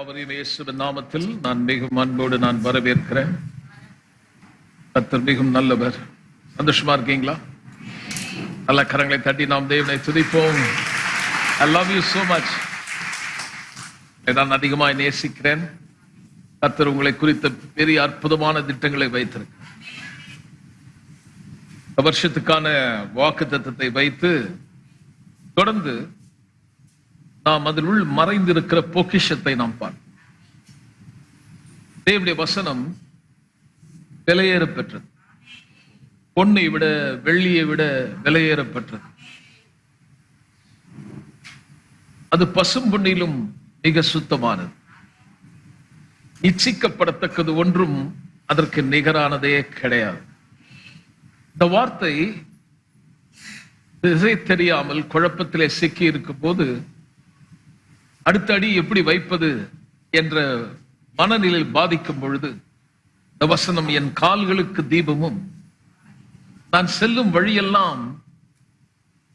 யாவரையும் இயேசுவின் நாமத்தில் நான் மிகவும் அன்போடு நான் வரவேற்கிறேன். கர்த்தர் மிகவும் நல்லவர். சந்தோஷமா இருக்கீங்களா? நல்ல கரங்களை தட்டி நாம் தேவனை துதிப்போம். I love you so much. நான் அதிகமாய் நேசிக்கிறேன். கர்த்தர் உங்களை குறித்த பெரிய அற்புதமான திட்டங்களை வைத்திருக்கிறார். வருஷத்துக்கான வாக்குத்தத்தத்தை வைத்து தொடர்ந்து நாம் அதில் மறைந்திருக்கிற பொக்கிஷத்தை நாம் பார்ப்போம். தேவனுடைய வசனம் விலையேற பெற்றது. பொன்னை விட வெள்ளியை விட விலையேற பெற்றது. அது பசும் பொன்னிலும் மிக சுத்தமானது. இச்சிக்கப்படத்தக்கது ஒன்றும் அதற்கு நிகரானதே கிடையாது. இந்த வார்த்தை திசை தெரியாமல் குழப்பத்திலே சிக்கி இருக்கும் போது அடுத்த அடி எப்படி வைப்பது என்ற மனநிலையில் பாதிக்கும் பொழுது இந்த வசனம் என் கால்களுக்கு தீபமும் நான் செல்லும் வழியெல்லாம்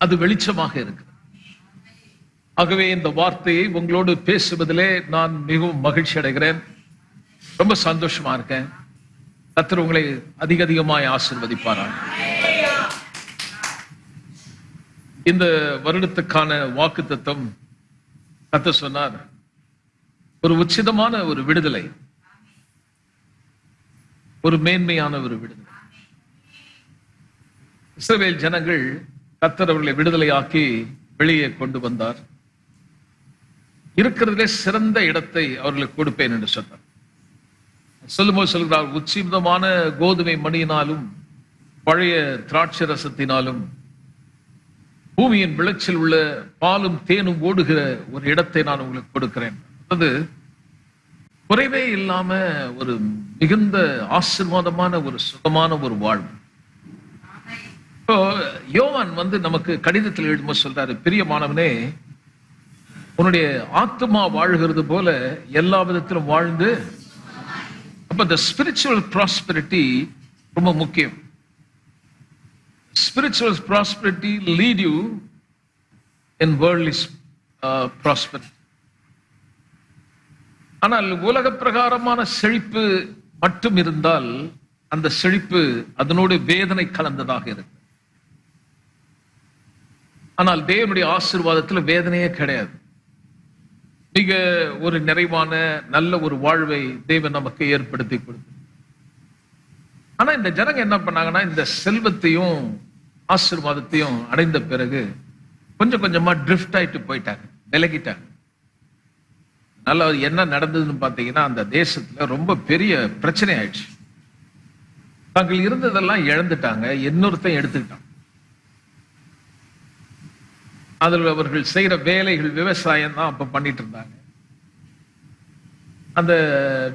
அது வெளிச்சமாக இருக்கு. ஆகவே இந்த வார்த்தையை உங்களோடு பேசுவதிலே நான் மிகவும் மகிழ்ச்சி அடைகிறேன். ரொம்ப சந்தோஷமா இருக்கேன். கர்த்தர் உங்களை அதிகமாய் ஆசீர்வதிப்பாராக. இந்த வருடத்துக்கான வாக்குத்தத்தம் கர்த்தர் சொன்னார், ஒரு உச்சிதமான ஒரு விடுதலை, ஒரு மேன்மையான ஒரு விடுதலை. இஸ்ரவேல் ஜனங்கள் கர்த்தர் அவர்களை விடுதலையாக்கி வெளியே கொண்டு வந்தார். இருக்கிறதிலே சிறந்த இடத்தை அவர்களுக்கு கொடுப்பேன் என்று சொன்னார். சொல்லும்போது சொல்கிறார், உச்சிதமான கோதுமை மணியினாலும் பழைய திராட்சை ரசத்தினாலும் பூமியின் விளைச்சல் உள்ள பாலும் தேனும் ஓடுகிற ஒரு இடத்தை நான் உங்களுக்கு கொடுக்கிறேன். அது குறைவே இல்லாம ஒரு மிகுந்த ஆசீர்வாதமான ஒரு சுகமான ஒரு வாழ்வு. இப்போ யோவான் நமக்கு கடிதத்தில் எழுதும்போது சொல்றாரு, பிரியமானவனே, உன்னுடைய ஆத்மா வாழ்கிறது போல எல்லா விதத்திலும் வாழ்ந்து. அப்ப the spiritual prosperity ரொம்ப முக்கியம். Spiritual prosperity lead you in worldly prosperity. ஆனால் உலக பிரகாரமான செழிப்பு மட்டும் இருந்தால் அந்த செழிப்பு அதனோடு வேதனை கலந்ததாக இருக்கு. ஆனால் தேவனுடைய ஆசீர்வாதத்தில் வேதனையே கிடையாது. மிக ஒரு நிறைவான நல்ல ஒரு வாழ்வை தேவன் நமக்கு ஏற்படுத்தி கொடுத்து. ஆனா இந்த ஜனங்க என்ன பண்ணாங்கன்னா, இந்த செல்வத்தையும் ஆசீர்வாதத்தையும் அடைந்த பிறகு கொஞ்சம் கொஞ்சமா ட்ரிஃப்ட் ஆயிட்டு போயிட்டாங்க, விலகிட்டாங்க. நல்லா என்ன நடந்ததுன்னு பாத்தீங்கன்னா, அந்த தேசத்துல ரொம்ப பெரிய பிரச்சனை ஆயிடுச்சு. தாங்கள் இருந்ததெல்லாம் இழந்துட்டாங்க, இன்னொருத்தையும் எடுத்துக்கிட்டாங்க. அதில் அவர்கள் செய்யற வேலைகள் விவசாயம் தான் அப்ப பண்ணிட்டு இருந்தாங்க. அந்த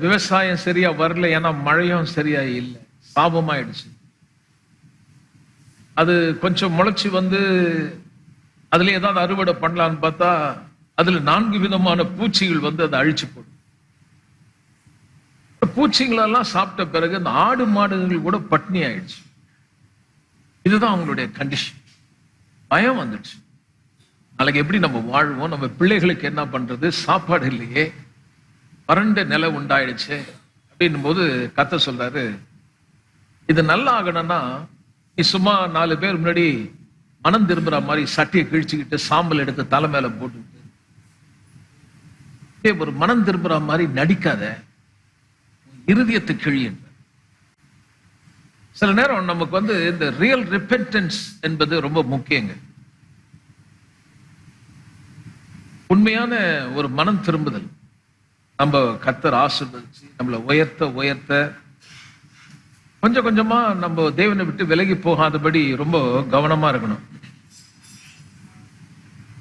விவசாயம் சரியா வரல, ஏன்னா மழையும் சரியா இல்லை, சாபமாயிடுச்சு. அது கொஞ்சம் முளைச்சு அதுல ஏதாவது அறுவடை பண்ணலான்னு பார்த்தா அதுல 4 விதமான பூச்சிகள் அதை அழிச்சு போடும். பூச்சிகளெல்லாம் சாப்பிட்ட பிறகு அந்த ஆடு மாடுகள் கூட பட்னி ஆயிடுச்சு. இதுதான் அவங்களுடைய கண்டிஷன். பயம் வந்துடுச்சு. நாளைக்கு எப்படி நம்ம வாழ்வோம், நம்ம பிள்ளைகளுக்கு என்ன பண்றது, சாப்பாடு இல்லையே, வறண்ட நிலை உண்டாயிடுச்சு அப்படின்னும் போது கர்த்தர் சொல்றாரு, இது நல்லா ஆகணும்னா நீ சும்மா 4 பேர் முன்னாடி மனம் திரும்புற மாதிரி சட்டியை கிழிச்சுக்கிட்டு சாம்பல் எடுத்து தலை மேல போட்டுக்கிட்டு ஒரு மனம் திரும்புற மாதிரி நடிக்காத, இருதயத்தை கிழி. சில நேரம் நமக்கு இந்த ரியல் ரிப்பென்டன்ஸ் என்பது ரொம்ப முக்கியங்க. உண்மையான ஒரு மனம் திரும்புதல். நம்ம கர்த்தர் ஆசீர்வதிச்சு நம்மளை உயர்த்த உயர்த்த கொஞ்சம் கொஞ்சமா நம்ம தேவனை விட்டு விலகி போகாதபடி ரொம்ப கவனமா இருக்கணும்.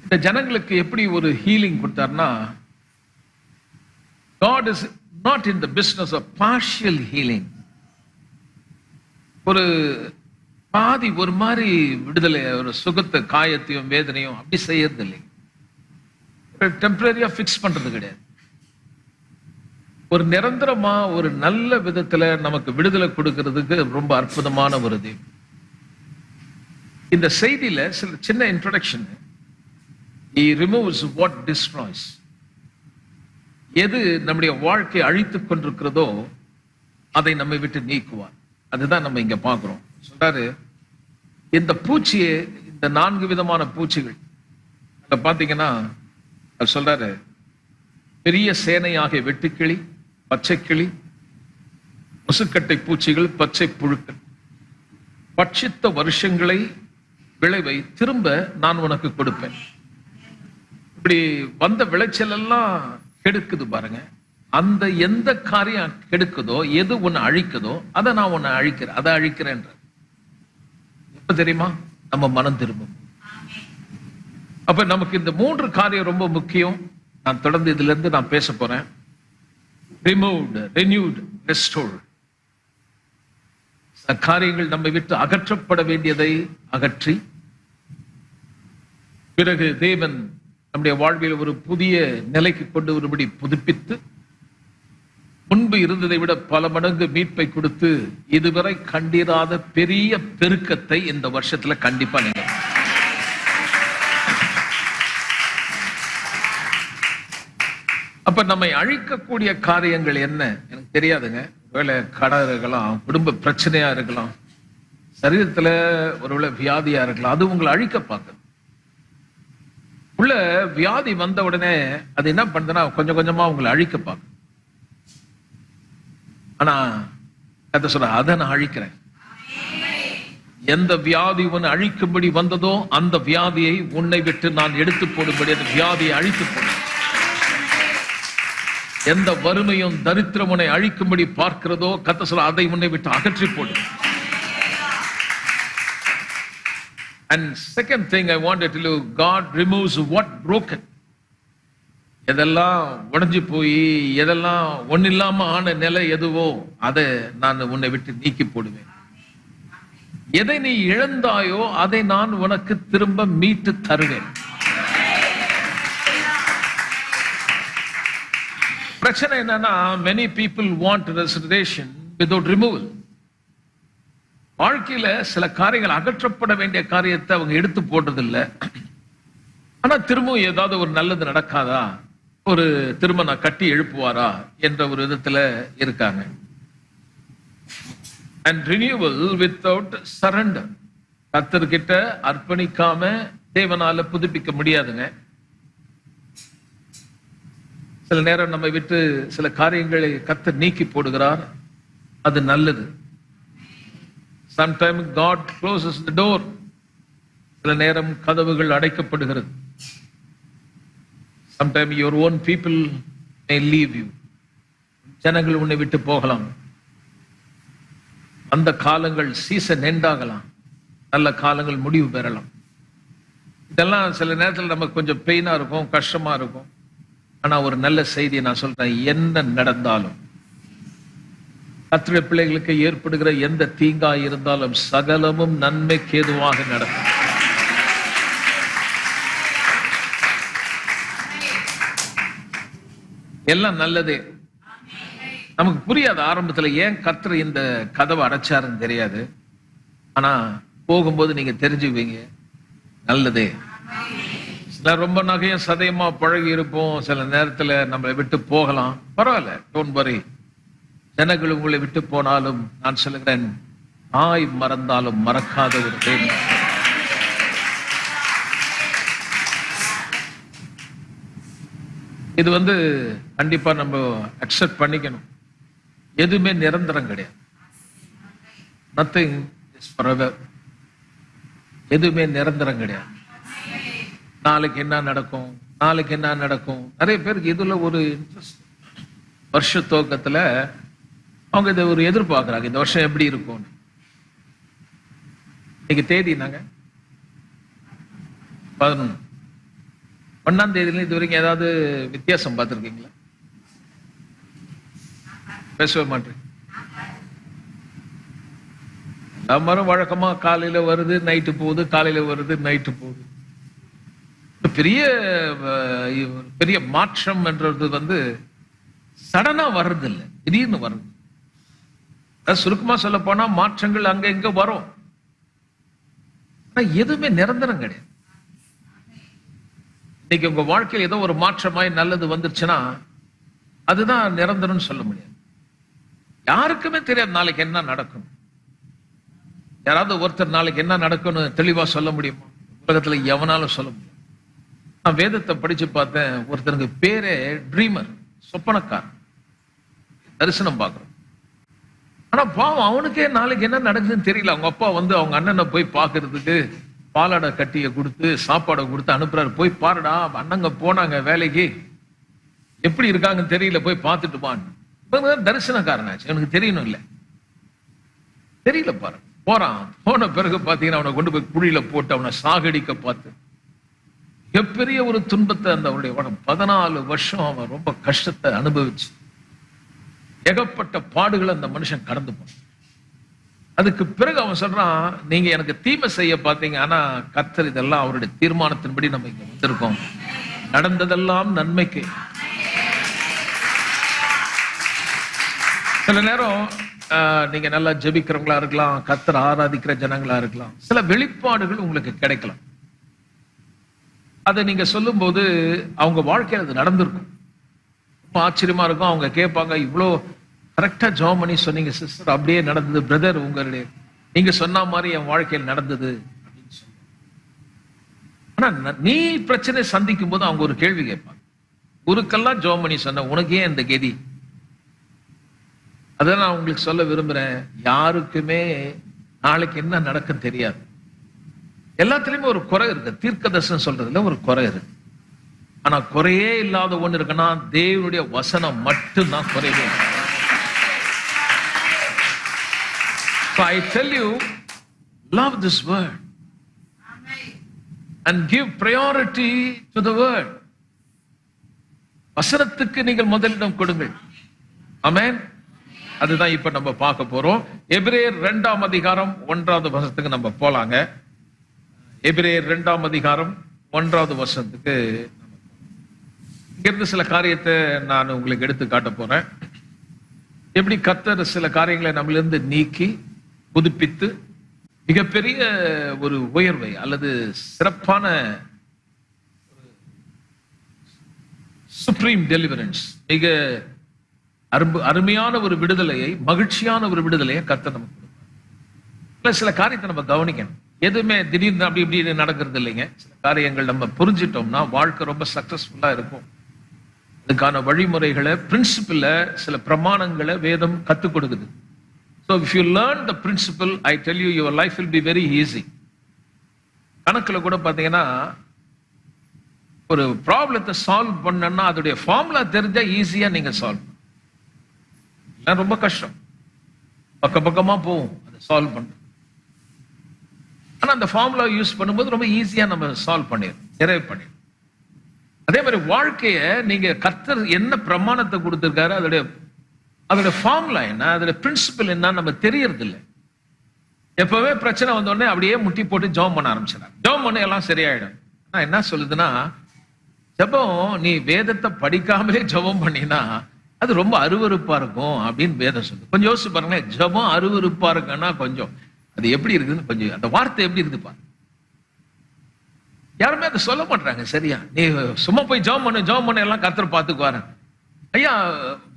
இந்த ஜனங்களுக்கு எப்படி ஒரு ஹீலிங் கொடுத்தாருன்னா, God is not in the business of partial healing. ஒரு பாதி ஒரு மாதிரி விடுதலை, ஒரு சுகத்தை, காயத்தையும் வேதனையும் அப்படி செய்யறது இல்லை. டெம்பரரியா பிக்ஸ் பண்றது கிடையாது. ஒரு நிரந்தரமா ஒரு நல்ல விதத்துல நமக்கு விடுதலை கொடுக்கிறதுக்கு ரொம்ப அற்புதமான ஒரு தெய்வம். இந்த செய்தியில சில சின்ன introduction. He removes what destroys. எது நம்முடைய வாழ்க்கையை அழித்துக் கொண்டிருக்கிறதோ அதை நம்மை விட்டு நீக்குவார். அதுதான் நம்ம இங்க பார்க்கிறோம். சொல்றாரு, இந்த பூச்சியை, இந்த 4 விதமான பூச்சிகள் அத பாத்தீங்கன்னா அவர் சொல்றாரு, பெரிய சேனையாகிய வெட்டுக்கிளி, பச்சை கிளி, முசுக்கட்டை பூச்சிகள், பச்சை புழுக்கள், பட்சித்த வருஷங்களை விளைவை திரும்ப நான் உனக்கு கொடுப்பேன். இப்படி வந்த விளைச்சல் எல்லாம் கெடுக்குது பாருங்க. அந்த எந்த காரியம் கெடுக்குதோ, எது உன்னை அழிக்குதோ அதை நான் உன்னை அழிக்கிறேன், அதை அழிக்கிறேன்ற. எப்ப தெரியுமா? நம்ம மனம் திரும்பும். அப்ப நமக்கு இந்த 3 காரியம் ரொம்ப முக்கியம். நான் தொடர்ந்து இதுல இருந்து நான் பேச போறேன். Removed, renewed, restored. காரியங்கள் நம்மை விட்டு அகற்றப்பட வேண்டியதை அகற்றி, பிறகு தேவன் நம்முடைய வாழ்வில் ஒரு புதிய நிலைக்கு கொண்டு வரும்படி புதுப்பித்து, முன்பு இருந்ததை விட பல மடங்கு மீட்பை கொடுத்து, இதுவரை கண்டிராத பெரிய பெருக்கத்தை இந்த வருஷத்துல கண்டிப்பா நீங்க. அப்ப நம்மை அழிக்கக்கூடிய காரியங்கள் என்ன எனக்கு தெரியாதுங்க. ஒருவேளை கடன் இருக்கலாம், குடும்ப பிரச்சனையா இருக்கலாம், சரீரத்துல ஒருவேளை வியாதியா இருக்கலாம். அது உங்களை அழிக்க பார்க்குது. உள்ள வியாதி வந்த உடனே அது என்ன பண்ணுதுன்னா கொஞ்சம் கொஞ்சமா உங்களை அழிக்க பார்க்குது. ஆனா கதை சொல்ற, அதை நான் அழிக்கிறேன். எந்த வியாதி உன்னை அழிக்கும்படி வந்ததோ அந்த வியாதியை உன்னை விட்டு நான் எடுத்து போடும்படி அந்த வியாதியை அழித்து போடும். எந்த வறுமையும் தரித்திரம் உன்னை அழிக்கும்படி பார்க்கிறதோ கர்த்தர் சொல்ல, அதை உன்னை விட்டு அகற்றி போடும். And second thing I wanted to tell you, God removes what broken. எதெல்லாம் உடைஞ்சு போய், எதெல்லாம் ஒன்னில்லாம ஆன நிலை எதுவோ அதை நான் உன்னை விட்டு நீக்கி போடுவேன். எதை நீ இழந்தாயோ அதை நான் உனக்கு திரும்ப மீட்டு தருவேன். பிரச்சனை என்னன்னா, many people want restoration without removal. வாழ்க்கையில சில காரியங்கள் அகற்றப்பட வேண்டிய காரியத்தை அவங்க எடுத்து போடுறதில்லை. ஆனா திரும்பவும் ஏதாவது ஒரு நல்லது நடக்காதா, ஒரு திரும்ப நான் கட்டி எழுப்புவாரா என்ற ஒரு விதத்துல இருக்காங்க. And renewal without surrender. கர்த்தர்கிட்ட அர்ப்பணிக்காம தேவனால புதுப்பிக்க முடியாதுங்க. சில நேரம் நம்மை விட்டு சில காரியங்களை கர்த்தர் நீக்கி போடுகிறார். அது நல்லது. Sometimes God closes the door. சில நேரம் கதவுகள் அடைக்கப்படுகிறது. Sometimes your own people may leave you. ஜனங்கள் உன்னை விட்டு போகலாம். அந்த காலங்கள் சீசன் எண்டாகலாம், நல்ல காலங்கள் முடிவு பெறலாம். இதெல்லாம் சில நேரத்தில் நமக்கு கொஞ்சம் பெயினா இருக்கும், கஷ்டமா இருக்கும். ஆனா ஒரு நல்ல செய்தியை நான் சொல்றேன், என்ன நடந்தாலும், கர்த்தருடைய பிள்ளைகளுக்கு ஏற்படுகிற எந்த தீங்கா இருந்தாலும் சகலமும் நன்மைக்கு ஏதுவாக நடக்கும். எல்லாம் நல்லதே. நமக்கு புரியாது ஆரம்பத்துல ஏன் கர்த்தர் இந்த கதவை அடைச்சாருன்னு தெரியாது. ஆனா போகும்போது நீங்க தெரிஞ்சுவீங்க, நல்லதே. சில ரொம்ப நகையும் சதயமா பழகி இருப்போம், சில நேரத்துல நம்மளை விட்டு போகலாம், பரவாயில்ல, டோன்ட் வரி. ஜனங்கள் உங்களை விட்டு போனாலும் நான் சொல்லுகிறேன், தாய் மறந்தாலும் மறக்காத ஒரு தேவன். இது கண்டிப்பா நம்ம அக்செப்ட் பண்ணிக்கணும். எதுவுமே நிரந்தரம் கிடையாது. Nothing is forever. எதுவுமே நிரந்தரம் கிடையாது. நாளைக்கு என்ன நடக்கும், நாளைக்கு என்ன நடக்கும். நிறைய பேருக்கு இதுல ஒரு இன்ட்ரெஸ்ட். வருஷ துவக்கத்துல அவங்க இதை ஒரு எதிர்பார்க்கிறாங்க, இந்த வருஷம் எப்படி இருக்கும். இன்னைக்கு தேதி நாங்க 11, 1ஆம் தேதியில இது வரைக்கும் ஏதாவது வித்தியாசம் பார்த்துருக்கீங்களா? பேசவே மாட்டேன். எல்லாரும் வழக்கமா காலையில வருது நைட்டு போகுது, காலையில வருது நைட்டு போகுது. பெரிய பெரிய மாற்றம் என்றது சடனா வர்றது இல்லை, திடீர்னு வருது. சுருக்கமா சொல்ல போனா மாற்றங்கள் அங்க இங்க வரும், ஆனா எதுவுமே நிரந்தரம் கிடையாது. இன்னைக்கு உங்க வாழ்க்கையில் ஏதோ ஒரு மாற்றமாய் நல்லது வந்துருச்சுன்னா அதுதான் நிரந்தரம் சொல்ல முடியாது. யாருக்குமே தெரியாது நாளைக்கு என்ன நடக்கும். யாராவது ஒருத்தர் நாளைக்கு என்ன நடக்கும்னு தெளிவா சொல்ல முடியுமா? உலகத்துல எவனாலும் சொல்ல முடியும். நான் வேதத்தை படிச்சு பார்த்தேன். ஒருத்தருக்கு பேரே ட்ரீமர், சொப்பனக்கார், தரிசனம் பார்க்கிறோம். ஆனா பாவம், அவனுக்கே நாளைக்கு என்ன நடக்குதுன்னு தெரியல. அவங்க அப்பா வந்து அவங்க அண்ணனை போய் பார்க்கறதுக்கு பாலாடை கட்டிய கொடுத்து சாப்பாடை கொடுத்து அனுப்புறாரு. போய் பாருடா, அண்ணங்க போனாங்க வேலைக்கு, எப்படி இருக்காங்கன்னு தெரியல, போய் பார்த்துட்டுமான்னு. தரிசனக்காரனாச்சு, எனக்கு தெரியணும் இல்ல, தெரியல பாரு. போறான். போன பிறகு பாத்தீங்கன்னா அவனை கொண்டு போய் குழியில போட்டு அவனை சாகடிக்க பார்த்து மிகப்பெரிய ஒரு துன்பத்தை அந்த அவருடைய 14 வருஷம் அவன் ரொம்ப கஷ்டத்தை அனுபவிச்சு ஏகப்பட்ட பாடுகளை அந்த மனுஷன் கடந்து போனான். அதுக்கு பிறகு அவன் சொல்றான், நீங்க எனக்கு தீமை செய்ய பார்த்தீங்க, ஆனா கர்த்தர் இதெல்லாம் அவருடைய தீர்மானத்தின்படி நம்ம இங்க வந்திருக்கோம், நடந்ததெல்லாம் நன்மைக்கு. சில நேரம் நீங்க நல்லா ஜெபிக்கிறவங்களா இருக்கலாம், கர்த்தர் ஆராதிக்கிற ஜனங்களா இருக்கலாம், சில வெளிப்பாடுகள் உங்களுக்கு கிடைக்கலாம். அதை நீங்க சொல்லும் போது அவங்க வாழ்க்கையில் அது நடந்திருக்கும். ரொம்ப ஆச்சரியமா இருக்கும். அவங்க கேட்பாங்க, இவ்வளோ கரெக்டா ஜெபம் பண்ணி சொன்னீங்க சிஸ்டர், அப்படியே நடந்தது பிரதர், உங்களுடைய நீங்க சொன்ன மாதிரி என் வாழ்க்கையில் நடந்தது அப்படின்னு சொல்லுவாங்க. ஆனா நீ பிரச்சனை சந்திக்கும் போது அவங்க ஒரு கேள்வி கேட்பாங்க, ஊருக்கெல்லாம் ஜெபம் பண்ணி சொன்ன உனக்கு ஏன் இந்த கெதி? அதான் நான் உங்களுக்கு சொல்ல விரும்புறேன், யாருக்குமே நாளைக்கு என்ன நடக்கும் தெரியாது. எல்லாத்துலயுமே ஒரு குறை இருக்கு. தீர்க்கதரிசனம் சொல்றதுல ஒரு குறை இருக்கு. ஆனா குறையே இல்லாத ஒண்ணு இருக்குன்னா தேவனுடைய வசனம் மட்டும்தான் குறைவே. So I tell you, love this word and give priority to the word. வசனத்துக்கு நீங்கள் முதலிடம் கொடுங்கள். ஆமென். அதுதான் இப்ப நம்ம பார்க்க போறோம். எபிரேயர் 2ஆம் அதிகாரம் 1வது வசனத்துக்கு நம்ம போலாங்க. எபிரேயர் 2ஆம் அதிகாரம் 1வது வசனத்துக்கு இங்கிருந்து சில காரியத்தை நான் உங்களுக்கு எடுத்து காட்ட போறேன். எப்படி கர்த்தர் சில காரியங்களை நம்மளிருந்து நீக்கி புதுப்பித்து மிகப்பெரிய ஒரு உயர்வை அல்லது சிறப்பான சுப்ரீம் டெலிவரன்ஸ், மிக அருமையான ஒரு விடுதலையை, மகிழ்ச்சியான ஒரு விடுதலையை கர்த்தர் நமக்கு கொடுப்பார். சில காரியத்தை நம்ம கவனிக்கணும். எதுவுமே திடீர்னு அப்படி இப்படி நடக்கிறது இல்லைங்க. சில காரியங்கள் நம்ம புரிஞ்சிட்டோம்னா வாழ்க்கை ரொம்ப சக்சஸ்ஃபுல்லா இருக்கும். அதுக்கான வழிமுறைகளை, பிரின்சிபிள, சில பிரமாணங்களை வேதம் கத்துக் கொடுக்குது. So if you learn the principle, I tell you, your life will be very easy. கணக்குல கூட பாத்தீங்கன்னா ஒரு ப்ராப்ளத்தை சால்வ் பண்ணனா அதோடைய ஃபார்முலா தெரிஞ்சா ஈஸியா நீங்க சால்வ். ரொம்ப கஷ்டம், பக்கமா போகும் அதை சால்வ் பண்ண. ஆனா அந்த ஃபார்முலா யூஸ் பண்ணும்போது ரொம்ப ஈஸியா நம்ம சால்வ் பண்ணிடும், நிறைவு பண்ணிடும். அதே மாதிரி வாழ்க்கைய நீங்க கர்த்தர் என்ன பிரமாணத்தை கொடுத்திருக்காரு, அதோட ஃபார்முலா என்ன, அதோட பிரின்சிபல் என்ன நம்ம தெரியறது இல்லை. எப்பவே பிரச்சனை வந்தோடனே அப்படியே முட்டி போட்டு ஜெபம் பண்ண ஆரம்பிச்சிடறாங்க. ஜெபம் பண்ண எல்லாம் சரியாயிடும். ஆனா என்ன சொல்லுதுன்னா, ஜெபம் நீ வேதத்தை படிக்காமலே ஜெபம் பண்ணினா அது ரொம்ப அருவருப்பா இருக்கும் அப்படின்னு வேதம் சொல்லுது. கொஞ்சம் யோசிச்சு பாருங்களேன், ஜெபம் அருவருப்பா இருக்குன்னா கொஞ்சம் அது எப்படி இருக்குதுன்னு கொஞ்சம் அந்த வார்த்தை எப்படி இருக்குது பாருங்க. யாருமே அதை சொல்ல மாட்டாங்க. சரியா, நீ சும்மா போய் ஜெபம் பண்ண எல்லாம் கர்த்தர் பார்த்துக்குவாரு. ஐயா,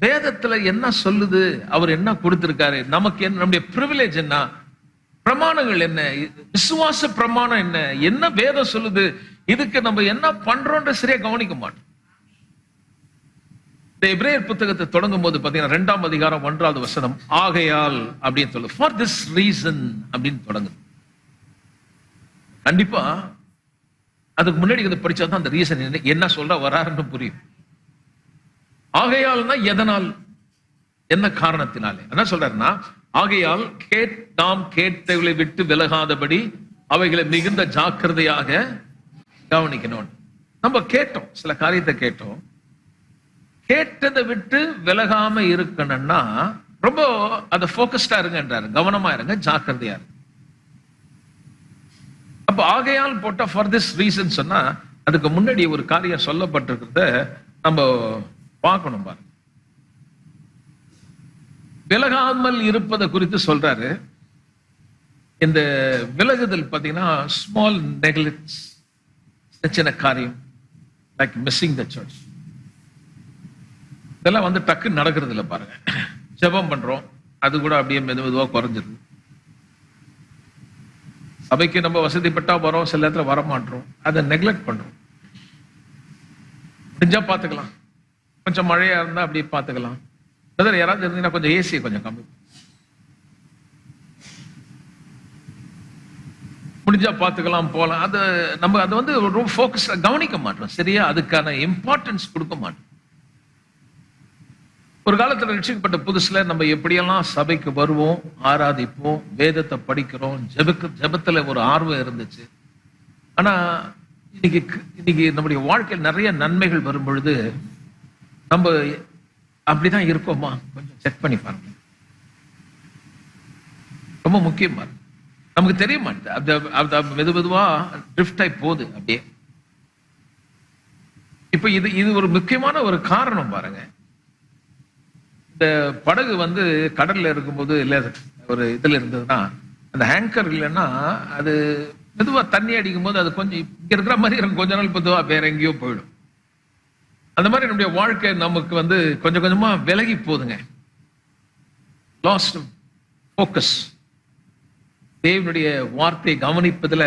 வேதத்துல என்ன சொல்லுது, அவர் என்ன கொடுத்திருக்காரு, நமக்கு என்ன, நம்முடைய பிரிவிலேஜ் என்ன, பிரமாணங்கள் என்ன, விசுவாச பிரமாணம் என்ன வேதம் சொல்லுது, இதுக்கு நம்ம என்ன பண்றோம்ன்ற சரியா கவனிக்க மாட்டோம். இந்த எபிரேயர் புத்தகத்தை தொடங்கும் போது பாத்தீங்கன்னா 2ஆம் அதிகாரம் 1வது வசனம், ஆகையால் அப்படின்னு சொல்லு, ஃபார் திஸ் ரீசன் அப்படின்னு தொடங்குது. கண்டிப்பா அதுக்கு முன்னாடி இதை படிச்சாதான் அந்த ரீசன் என்ன சொல்ற வராருன்னு புரியும். ஆகையால்னா எதனால், என்ன காரணத்தினாலே என்ன சொல்றாருன்னா, ஆகையால் நாம் கேட்டவர்களை விட்டு விலகாதபடி அவைகளை மிகுந்த ஜாக்கிரதையாக கவனிக்கணும். நம்ம கேட்டோம், சில காரியத்தை கேட்டோம், கேட்டதை விட்டு விலகாம இருக்கணும்னா ரொம்ப அதை போக்கஸ்டா இருங்கன்றாரு, கவனமா இருங்க, ஜாக்கிரதையா இருங்க. அப்ப ஆகையால் போட்டா ஃபார் திஸ் ரீசன் சொன்னா அதுக்கு முன்னாடி ஒரு காரியம் சொல்லப்பட்டிருக்கிறத நம்ம பார்க்கணும் பாருங்க. விலகாமல் இருப்பதை குறித்து சொல்றாரு. இந்த விலகுதல் பாத்தீங்கன்னா ஸ்மால் நெக்லெக்ட்ஸ், சின்ன காரியம், லைக் மிஸ்ஸிங் த சர்ச். இதெல்லாம் வந்து டக்குன்னு நடக்கிறது இல்லை பாருங்க. ஜெபம் பண்றோம், அது கூட அப்படியே மெதுவா குறைஞ்சிருது. சபைக்கு நம்ம வசதிப்பட்டா வரோம், சில நேரத்துல வரமாட்டோம், அதை நெக்லெக்ட் பண்றோம். முடிஞ்சா பாத்துக்கலாம், கொஞ்சம் மழையா இருந்தா அப்படி பாத்துக்கலாம். யாராவது இருந்தீங்கன்னா கொஞ்சம் ஏசி கொஞ்சம் கம்மி, முடிஞ்சா பாத்துக்கலாம், போலாம். அது நம்ம அதை வந்து ரொம்ப போக்கஸ் கவனிக்க மாட்டோம், சரியா அதுக்கான இம்பார்ட்டன்ஸ் கொடுக்க மாட்டோம். ஒரு காலத்துல ரட்சிக்கப்பட்ட புதுசுல நம்ம எப்படியெல்லாம் சபைக்கு வருவோம், ஆராதிப்போம், வேதத்தை படிக்கிறோம், ஜெபத்துல ஒரு ஆர்வம் இருந்துச்சு. ஆனா இன்னைக்கு நம்முடைய வாழ்க்கையில் நிறைய நன்மைகள் வரும் பொழுது நம்ம அப்படிதான் இருக்கோமா கொஞ்சம் செக் பண்ணி பாருங்க. ரொம்ப முக்கியமா நமக்கு தெரிய மாட்டேது, மெதுவா ட்ரிஃப்ட் ஆகி போகுது அப்படியே. இப்ப இது ஒரு முக்கியமான ஒரு காரணம் பாருங்க. இந்த படகு வந்து கடல்ல இருக்கும்போது இல்ல ஒரு இதுல இருந்ததுன்னா, அந்த ஹேங்கர் இல்லைன்னா அது மெதுவா தண்ணி அடிக்கும் போது அது கொஞ்சம் இங்க இருக்கிற மாதிரி இருக்கும், கொஞ்ச நாள் பொதுவா வேற எங்கேயோ போயிடும். அந்த மாதிரி நம்முடைய வாழ்க்கை நமக்கு வந்து கொஞ்சம் கொஞ்சமா விலகி போகுதுங்க. லாஸ்ட் ஃபோக்கஸ், தேவனுடைய வார்த்தையை கவனிப்பதுல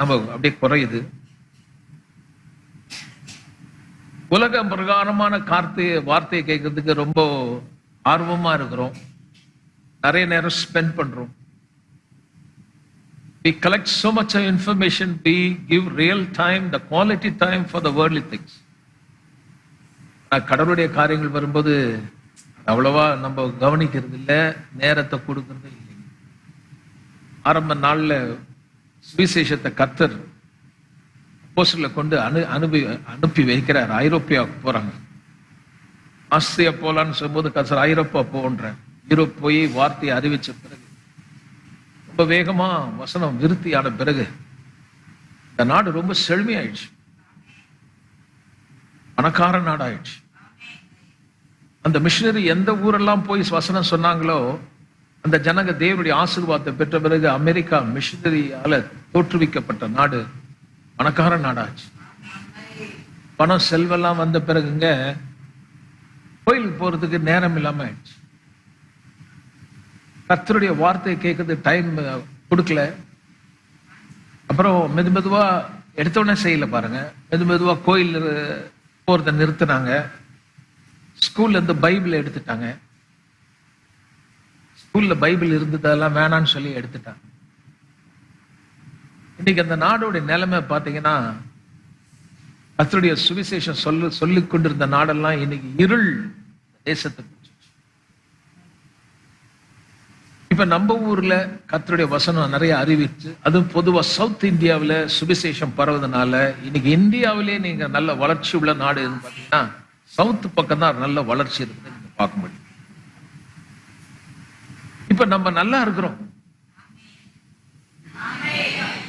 நம்ம அப்படியே குறையுது. உலக பிரகாரமான வார்த்தையை கேட்கறதுக்கு ரொம்ப ஆர்வமா இருக்கிறோம், நிறைய நேரம் ஸ்பெண்ட் பண்றோம். We collect so much information, we give real time, the quality time for the worldly things. கடவுளுடைய காரியங்கள் வரும்போது அவ்வளவா நம்ம கவனிக்கிறது இல்லை, நேரத்தை கொடுக்கறது இல்லை. ஆரம்ப நாள்ல சுவிசேஷத்தை கர்த்தர் அப்போஸ்தலர்களை கொண்டு அனுப்பி வைக்கிறார். ஐரோப்பியாவுக்கு போறாங்க. ஆஸ்திரியா போலான்னு சொல்லும்போது கர்த்தர் ஐரோப்பா போன்ற யூரோப் போய் வார்த்தையை அறிவிச்ச பிறகு ரொம்ப வேகமா வசனம் விருத்தியான பிறகு இந்த நாடு ரொம்ப செழுமையாயிடுச்சு, பணக்கார நாடாயிடுச்சு. அந்த மிஷினரி எந்த ஊரெல்லாம் போய் வசனம் சொன்னாங்களோ அந்த ஜனங்க தேவனுடைய ஆசீர்வாதத்தை பெற்ற பிறகு அமெரிக்கா மிஷினரியால தோற்றுவிக்கப்பட்ட நாடு பணக்கார நாடாச்சு. பணம் செல்வெல்லாம் வந்த பிறகுங்க கோயிலுக்கு போறதுக்கு நேரம் இல்லாம ஆயிடுச்சு. கர்த்தருடைய வார்த்தையை கேட்கறது டைம் கொடுக்கல. அப்புறம் மெதுவா எடுத்தோடனே செய்யல பாருங்க, மெதுவா கோயில் போறதை நிறுத்தினாங்க. ஸ்கூல்ல இருந்து பைபிள் எடுத்துட்டாங்க. ஸ்கூல்ல பைபிள் இருந்ததெல்லாம் வேணான்னு சொல்லி எடுத்துட்டாங்க. இன்னைக்கு அந்த நாடோட நிலைமை பாத்தீங்கன்னா, கர்த்தருடைய சுவிசேஷம் சொல்லிக் கொண்டிருந்த நாடெல்லாம் இன்னைக்கு இருள் தேசத்துக்கு. இப்ப நம்ம ஊர்ல கர்த்தருடைய வசனம் நிறைய அறிவிச்சு, அதுவும் பொதுவா சவுத் இந்தியாவில சுவிசேஷம் பரவுவதனால இன்னைக்கு இந்தியாவிலே நீங்க நல்ல வளர்ச்சி உள்ள நாடு பாத்தீங்கன்னா சவுத் பக்கம் தான் நல்ல வளர்ச்சி இருக்குது, நீங்க பார்க்க முடியும். இப்ப நம்ம நல்லா இருக்கிறோம்.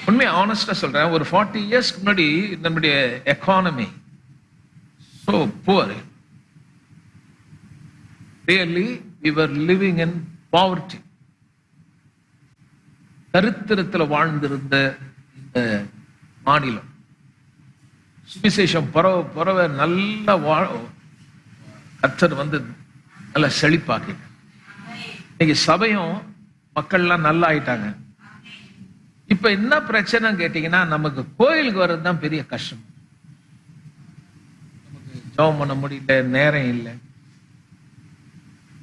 உண்மையா ஆனஸ்டா சொல்றேன், ஒரு 40 years முன்னாடி நம்முடைய economy so poor, really we were living in poverty. தரித்திரத்துல வாழ்ந்திருந்த இந்த மாநிலம் சுவிசேஷம் பரவ நல்ல கர்த்தர் வந்து நல்ல செழிப்பாக்கி, இன்னைக்கு சபையும் மக்கள்லாம் நல்லா ஆயிட்டாங்க. இப்ப என்ன பிரச்சனை கேட்டீங்கன்னா, நமக்கு கோயிலுக்கு வர்றதுதான் பெரிய கஷ்டம். நமக்கு ஜெபம் பண்ண முடியல, நேரம் இல்லை.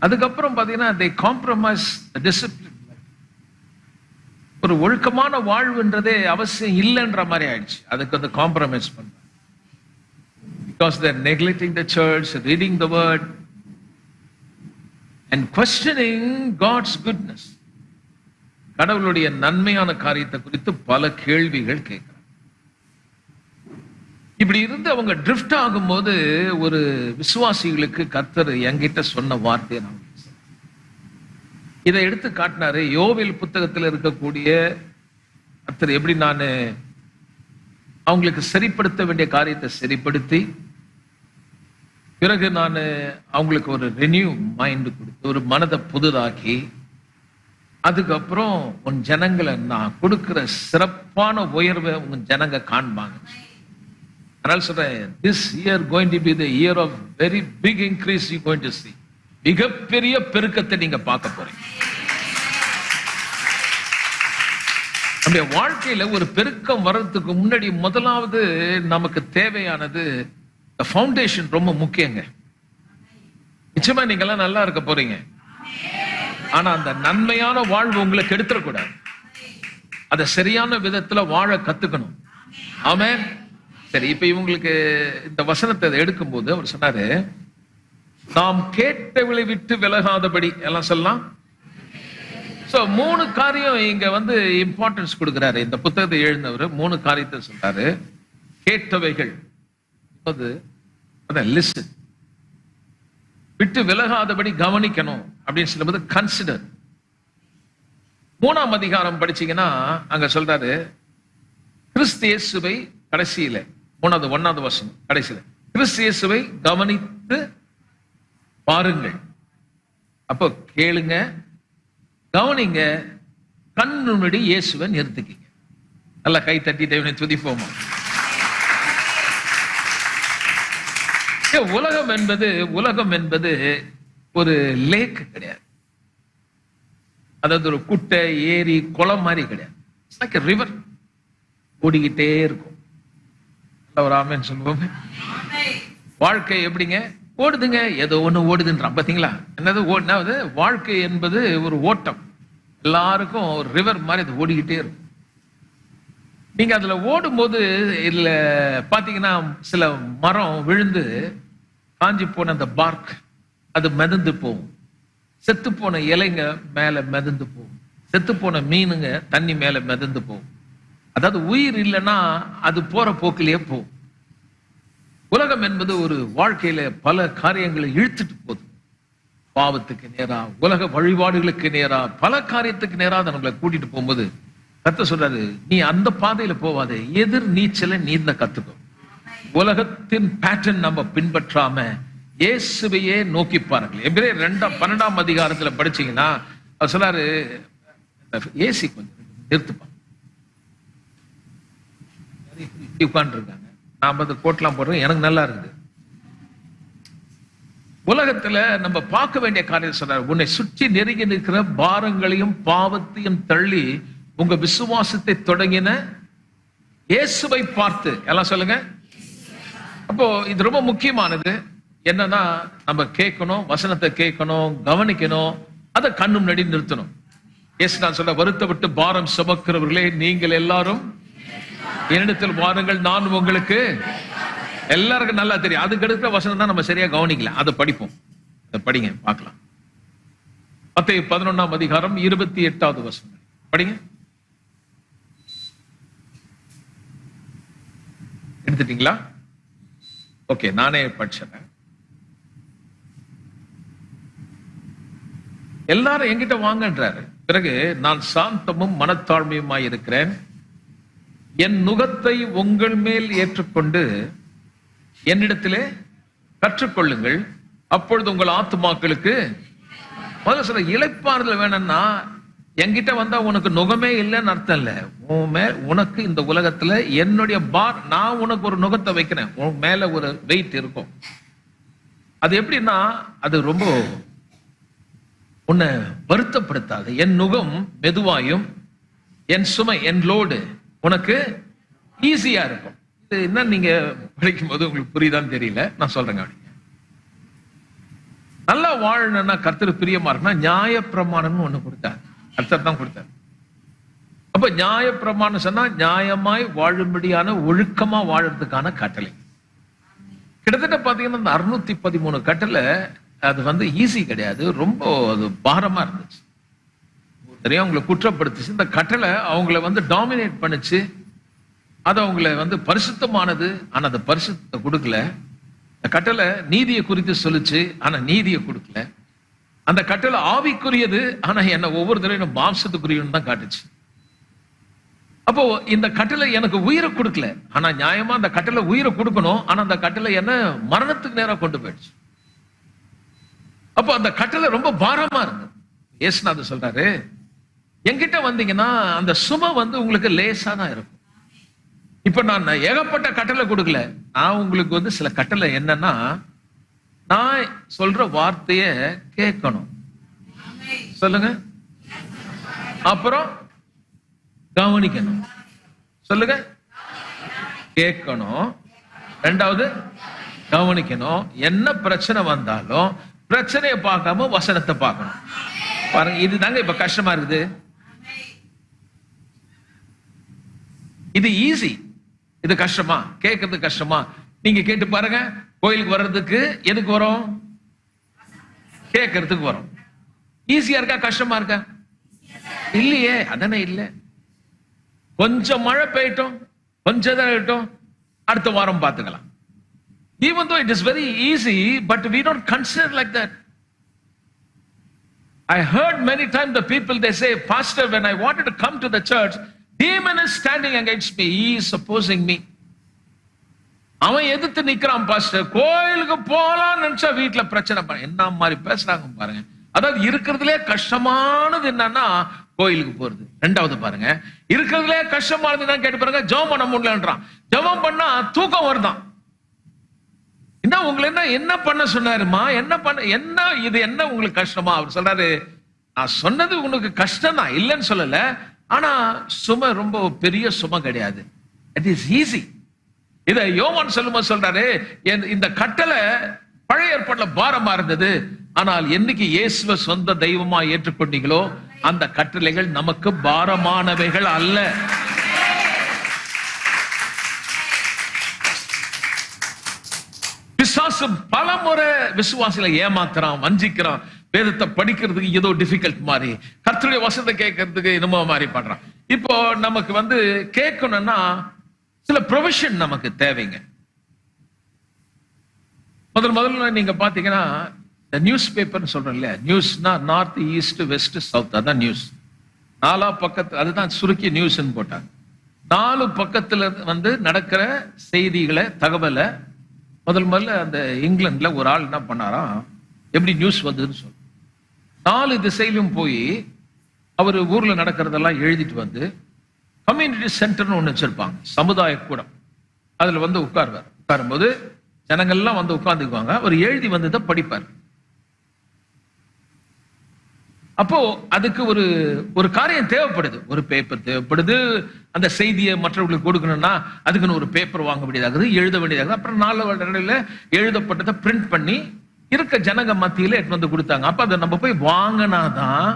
அதுக்கப்புறம் பாத்தீங்கன்னா they compromise the discipline. ஒரு ஒழுக்கமான வாழ்வுன்றதே அவசியம் இல்லைன்ற மாதிரி ஆயிடுச்சு. அதுக்கு வந்து காம்ப்ரமைஸ் பண்றாங்க. Because they're neglecting the church, reading the word and questioning God's goodness. கடவுளுடைய நன்மையான காரியத்தை குறித்து பல கேள்விகள் கேட்கிறாங்க. இப்படி இருந்து அவங்க ட்ரிஃப்ட் ஆகும்போது ஒரு விசுவாசிகளுக்கு கர்த்தர் என்கிட்ட சொன்ன வார்த்தையை நான் இதை எடுத்து காட்டினாரு. யோவேல் புத்தகத்தில் இருக்கக்கூடிய கர்த்தர் எப்படி நான் அவங்களுக்கு சரிப்படுத்த வேண்டிய காரியத்தை சரிப்படுத்தி, பிறகு நான் அவங்களுக்கு ஒரு ரெனியூ மைண்ட் கொடுத்து ஒரு மனதை புதுதாக்கி, அதுக்கப்புறம் உன் ஜனங்களை நான் கொடுக்கிற சிறப்பான உயர்வை உன் ஜனங்க காண்பாங்க. அதனால சொல்றேன், this year going to be the year of very big increase you going to see. மிகப்பெரிய பெருக்கத்தை நீங்க பார்க்க போறீங்க. நம்முடைய வாழ்க்கையில ஒரு பெருக்கம் வர்றதுக்கு முன்னாடி முதலாவது நமக்கு தேவையானது ஃபவுண்டேஷன் ரொம்ப முக்கியங்க. நிச்சயமா நீங்க எல்லாம் நல்லா இருக்க போறீங்க. ஆனா அந்த நன்மையான வாழ்வு உங்களுக்கு எடுத்துடக்கூடாது. அதை சரியான விதத்துல வாழ கத்துக்கணும். ஆமென். சரி, இப்ப இவங்களுக்கு இந்த வசனத்தை எடுக்கும் போது அவர் சொன்னாரு, நாம் கேட்டவளை விட்டு விலகாதபடி எல்லாம் சொல்லலாம். சோ 3 காரியம் இங்க இம்பார்ட்டன்ஸ் கொடுக்கிறாரு. இந்த புத்தகத்தை எழுதினவர் 3 காரியத்தை சொல்றாரு. கேட்டவைகள் லிசன், விட்டு விலகாதபடி கவனிக்கணும் அப்படின்னு சொல்லும்போது கன்சிடர். 3ஆம் அதிகாரம் படிச்சீங்கன்னா அங்க சொல்றாரு, கிறிஸ்து இயேசுவை கடைசியில 1வது வசனம் கடைசியில கிறிஸ்து இயேசுவை கவனித்து பாருங்கள். அப்போ கேளுங்க, கவனிங்க, கண்ணு முன்னாடி இயேசுவை நிறுத்திக்கிங்க. நல்லா கை தட்டி தேவனை துதிப்போமா. உலகம் என்பது ஒரு லேக் கிடையாது. அதாவது ஒரு குட்டை, ஏரி, குளம் மாதிரி கிடையாது. It's like a river. ஓடிக்கிட்டே இருக்கும். ஒரு ஆமென் சொல்லுவோமே. வாழ்க்கை எப்படிங்க ஓடுதுங்க? ஏதோ ஒண்ணு ஓடுதுன்றான் பாத்தீங்களா? என்னது ஓடினாவது? வாழ்க்கை என்பது ஒரு ஓட்டம். எல்லாருக்கும் ஒரு ரிவர் மாதிரி அது ஓடிக்கிட்டே இருக்கும். நீங்க அதுல ஓடும்போது இதுல பாத்தீங்கன்னா சில மரம் விழுந்து காஞ்சி போன அந்த பார்க் அது மிதந்து போகும். செத்து போன இலைங்க மேல மிதந்து போகும். செத்து போன மீனுங்க தண்ணி மேல மிதந்து போகும். அதாவது உயிர் இல்லைன்னா அது போற போக்கிலேயே போகும். உலகம் என்பது ஒரு வாழ்க்கையில பல காரியங்களை இழுத்துட்டு போகுது. பாவத்துக்கு நேரா, உலக வழிபாடுகளுக்கு நேரா, பல காரியத்துக்கு நேரா அதை நம்மளை கூட்டிட்டு போகும்போது கர்த்தர் சொல்றாரு, நீ அந்த பாதையில போவாதே, எதிர் நீச்சலை நீந்த கத்துக்கோ. உலகத்தின் பேட்டர்ன் நம்ம பின்பற்றாம இயேசுவையே நோக்கி பாருங்கள். எபிரேயர் 12ஆம் அதிகாரத்துல படிச்சீங்கன்னா அவர் சொல்றாரு, ஏசி கொஞ்சம் நிறுத்துப்பா. உட்கார்ந்து இருக்காங்க, நாம அந்த கோட்லாம் போடுறோம், எனக்கு நல்லா இருக்குது. உலகத்துல நம்ம பார்க்க வேண்டிய காரியம் சொல்றாரு, உன்னை சுற்றி நெருங்கி நிற்கிற பாரங்களையும் பாவத்தையும் தள்ளி உங்க விசுவாசத்தை தொடங்கின இயேசுவை பார்த்து எல்லாம் சொல்லுங்க. அப்போ இது ரொம்ப முக்கியமானது. என்னன்னா நம்ம கேட்கணும், வசனத்தை கேட்கணும், கவனிக்கணும், அதை கண்ணு முன்னாடி நிறுத்தணும். இயேசு நான் சொல்ல, வருத்தப்பட்டு பாரம் சுமக்கிறவர்களே நீங்கள் எல்லாரும் என்னிடத்தில் வாருங்கள், நான் உங்களுக்கு. எல்லாருக்கும் நல்லா தெரியும். அதுக்கு எடுக்கிற வசனம் தான் நம்ம சரியா கவனிக்கல. அதை படிப்போம். அதை படிங்க, பார்க்கலாம். மத்தேயு 11ஆம் அதிகாரம் 28வது வசனம் படிங்க. எடுத்துட்டீங்களா? ஓகே, நானே படிச்சேன். எல்லாரும் என்கிட்ட வாங்கன்றாரு. பிறகு நான் சாந்தமும் மனத்தாழ்மையுமாய் இருக்கிறேன், என் நுகத்தை உங்கள் மேல் ஏற்றுக்கொண்டு என்னிடத்திலே கற்றுக்கொள்ளுங்கள், அப்பொழுது உங்கள் ஆத்துமாக்களுக்கு. முதல்ல சொல்ல, இளைப்பாறுதல் வேணும்னா என்கிட்ட வந்தா உனக்கு நுகமே இல்லைன்னு அர்த்தம் இல்ல. உனக்கு இந்த உலகத்துல என்னுடைய நான் உனக்கு ஒரு நுகத்தை வைக்கிறேன், உன் மேல ஒரு வெயிட் இருக்கும். அது எப்படின்னா அது ரொம்ப உன்னை வருத்தப்படுத்தாது. என் நுகம் மெதுவாயும் என் சுமை, என் லோடு உனக்கு ஈஸியா இருக்கும். இது என்ன நீங்க படிக்கும் போது உங்களுக்கு புரியுதான்னு தெரியல, நான் சொல்றேங்க. நல்லா வாழணும்னா, கர்த்தர் பிரியமா இருக்குன்னா நியாய பிரமாணம்னு ஒண்ணு கொடுத்தாரு. கர்த்தர் தான் கொடுத்தாரு. அப்ப நியாய பிரமாணம் சொன்னா நியாயமாய் வாழும்படியான, ஒழுக்கமா வாழறதுக்கான கட்டளை. கிட்டத்தட்ட பாத்தீங்கன்னா இந்த 613 கட்டளை அது ஈஸி கிடையாது, ரொம்ப அது பாரமா இருந்துச்சு. தெரியும், அவங்களை குற்றப்படுத்துச்சு. இந்த கட்டளை அவங்கள டாமினேட் பண்ணுச்சு. அது அவங்கள பரிசுத்தமானது, ஆனா அந்த பரிசுத்தத்தை கொடுக்கல. அந்த கட்டளை நீதியை குறித்து சொல்லுச்சு, ஆனா நீதியை கொடுக்கல. அந்த கட்டளை ஆவிக்குரியது, ஆனா என்ன ஒவ்வொரு தடவை மாம்சத்துக்குரியன்னு தான் காட்டுச்சு. அப்போ இந்த கட்டளை எனக்கு உயிரை கொடுக்கல, ஆனா நியாயமா அந்த கட்டளை உயிரை கொடுக்கணும், ஆனா அந்த கட்டளை என்ன மரணத்துக்கு நேரம் கொண்டு போயிடுச்சு. அப்போ அந்த கட்டளை ரொம்ப பாரமா இருக்கு. இயேசுநாதர் சொல்றாரு, என்கிட்ட வந்தீங்கன்னா அந்த சுமை உங்களுக்கு லேசா தான் இருக்கும். இப்ப நான் ஏகப்பட்ட கட்டளை கொடுக்கல. நான் உங்களுக்கு சில கட்டளை என்னன்னா, நான் சொல்ற வார்த்தைய கேட்கணும். சொல்லுங்க. அப்புறம் கவனிக்கணும். சொல்லுங்க. கேட்கணும். ரெண்டாவது கவனிக்கணும். என்ன பிரச்சனை வந்தாலும் பிரச்சனையை பார்க்காம வசனத்தை பார்க்கணும். பாருங்க, இதுதாங்க இப்ப கஷ்டமா இருக்குது. இது ஈஸி, இது கஷ்டமா? கேட்கறது கஷ்டமா? நீங்க கேட்டு பாருங்க. கோயிலுக்கு வர்றதுக்கு எதுக்கு வரும்? கேட்கறதுக்கு வரும். ஈஸியா இருக்கா கஷ்டமா இருக்கா? இல்லையே, அதானே இல்ல. கொஞ்சம் மழை பெய்யட்டும், கொஞ்சம் தான் இருக்கட்டும், அடுத்த வாரம் பார்த்துக்கலாம். Even though it is very easy, but we don't consider like that. I heard many times the people, they say, Pastor, when I wanted to come to the church, demon is standing against me. He is opposing me. அவன் எதிர்த்து நிக்கிறான் pastor. கோயிலுக்கு போலாம் நினைச்சா வீட்டுல பிரச்சனை. என்ன மாதிரி பேசுறாங்க பாருங்க. அதாவது இருக்கிறதுலே கஷ்டமானது என்னன்னா கோயிலுக்கு போறது. ரெண்டாவது பாருங்க, இருக்கிறதுலே கஷ்டமானது என்ன கேட்டு பாருங்க, ஜெபம் பண்ண முடியலன்றான். ஜெபம் பண்ணா தூக்கம் வருதான். என்ன உங்களை என்ன பண்ண சொன்னாருமா? என்ன பண்ண, என்ன இது, என்ன உங்களுக்கு கஷ்டமா? அவர் சொல்றாரு, நான் சொன்னது உனக்கு கஷ்டம் தான், இல்லைன்னு சொல்லல. ஆனா சுமை ரொம்ப பெரிய சுமை கிடையாது. It is easy. இத யோவான் சொல்லும்போது சொல்றாரு, இந்த கட்டளை பழைய ஏற்பாட்டுல பாரமா இருந்தது, ஆனால் என்னைக்கு இயேசுவை சொந்த தெய்வமா ஏற்றுக்கொண்டீங்களோ அந்த கட்டளைகள் நமக்கு பாரமானவைகள் அல்ல. பிசாசு பல முறை விசுவாசிகளை ஏமாத்துறான், வஞ்சிக்கிறான். வேதத்தை படிக்கிறதுக்கு ஏதோ டிஃபிகல்ட் மாதிரி, கர்த்தருடைய வசனத்தை கேட்கறதுக்கு என்னமோ மாதிரி பண்றான். இப்போ நமக்கு கேட்கணும்னா சில ப்ரொவிஷன் நமக்கு தேவைங்க. முதல்ல நீங்க பாத்தீங்கன்னா நியூஸ் பேப்பர் சொல்றோம் இல்லையா, நியூஸ்னா நார்த் ஈஸ்ட் வெஸ்ட் சவுத், அதான் நியூஸ். 4 பக்கத்து, அதுதான் சுருக்கி நியூஸ் போட்டாங்க. 4 பக்கத்துல நடக்கிற செய்திகளை, தகவலை முதல்ல அந்த இங்கிலாந்துல ஒரு ஆள் என்ன பண்ணாராம், எப்படி நியூஸ் வந்ததுன்னு சொல்லு 4 திசையிலும் போய் அவர் ஊர்ல நடக்கிறதெல்லாம் எழுதிட்டு கம்யூனிட்டி சென்டர்னு ஒண்ணு வச்சிருப்பாங்க, சமுதாய கூடம். அதுல உட்காருவார். உட்காரும்போது ஜனங்கள்லாம் உட்கார்ந்துக்குவாங்க. அவர் எழுதி வந்ததை படிப்பார். அப்போ அதுக்கு ஒரு காரியம் தேவைப்படுது, ஒரு பேப்பர் தேவைப்படுது. அந்த செய்தியை மற்றவர்களுக்கு கொடுக்கணும்னா அதுக்குன்னு ஒரு பேப்பர் வாங்க வேண்டியதாகுது, எழுத வேண்டியதாகுது. அப்புறம் 4 எழுதப்பட்டதை பிரிண்ட் பண்ணி இருக்க ஜனங்க மத்தியில எடுத்து கொடுத்தாங்க. அப்ப அதை நம்ம போய் வாங்கினாதான்,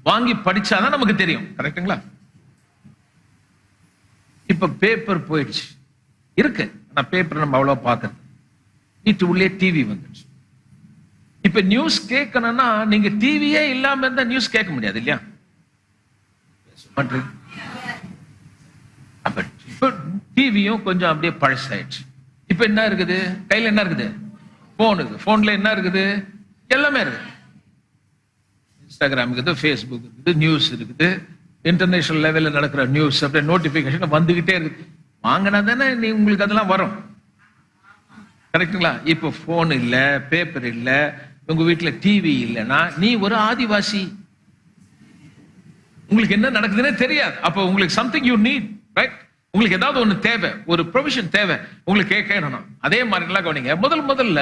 வாங்கி படிச்சாதான் நமக்கு தெரியும். கரெக்டுங்களா? இப்ப பேப்பர் போயிடுச்சு, இருக்கு, ஆனா பேப்பர் நம்ம அவ்வளவு பார்க்கறது. வீட்டு உள்ளே டிவி வந்துடுச்சு. இப்ப நியூஸ் கேட்கணும்னா நீங்க டிவியே இல்லாம இருந்தா நியூஸ் கேட்க முடியாது இல்லையா? அப்ப இப்ப டிவியும் கொஞ்சம் அப்படியே பழசாயிடுச்சு. இப்ப என்ன இருக்குது கையில? என்ன இருக்குது? போன் இருக்குது. போன்ல என்ன இருக்குது? எல்லாமே இருக்குது. இன்ஸ்டாகிராம் இருக்குது, ஃபேஸ்புக் இருக்குது, நியூஸ் இருக்குது, இன்டர்நேஷனல் லெவல்ல நடக்கிற நியூஸ் அப்படியே நோட்டிபிகேஷன் வந்துகிட்டே இருக்கு. வாங்கினா தானே உங்களுக்கு அதெல்லாம் வரும். கரெக்டுங்களா? இப்ப போன் இல்ல, பேப்பர் இல்ல, உங்க வீட்டுல டிவி இல்லைன்னா நீ ஒரு ஆதிவாசி. உங்களுக்கு என்ன நடக்குதுன்னே தெரியாது. அப்ப உங்களுக்கு சம்திங் யூ நீட், ரைட்? உங்களுக்கு ஏதாவது ஒண்ணு தேவை, ஒரு ப்ரொவிஷன் தேவை, உங்களுக்கு கேட்கணும். அதே மாதிரி எல்லாம் கவனிங்க. முதல்ல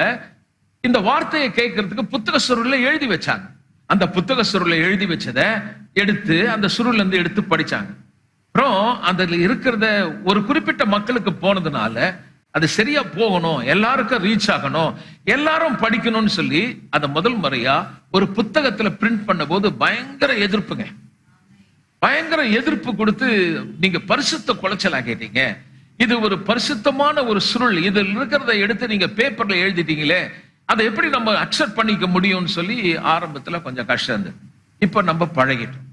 இந்த வார்த்தையை கேட்கறதுக்கு புத்தக சுருள்ல எழுதி வச்சாங்க. அந்த புத்தக சுருள்ல எழுதி வச்சதை எடுத்து அந்த சுருள்ல இருந்து எடுத்து படிச்சாங்க. அப்புறம் அதுல இருக்கிறத ஒரு குறிப்பிட்ட மக்களுக்கு போனதுனால அது சரியா போகணும், எல்லாருக்கும் ரீச் ஆகணும், எல்லாரும் படிக்கணும்னு சொல்லி அதை முதல் முறையா ஒரு புத்தகத்துல பிரிண்ட் பண்ண போது பயங்கர எதிர்ப்புங்க. பயங்கர எதிர்ப்பு கொடுத்து நீங்க பரிசுத்த குலைச்சலா கேட்டீங்க. இது ஒரு பரிசுத்தமான ஒரு சுருள், இதில் இருக்கிறத எடுத்து நீங்க பேப்பர்ல எழுதிட்டீங்களே, அதை எப்படி நம்ம அக்செப்ட் பண்ணிக்க முடியும்னு சொல்லி ஆரம்பத்துல கொஞ்சம் கஷ்டம் இருந்தது. இப்ப நம்ம பழகிட்டோம்.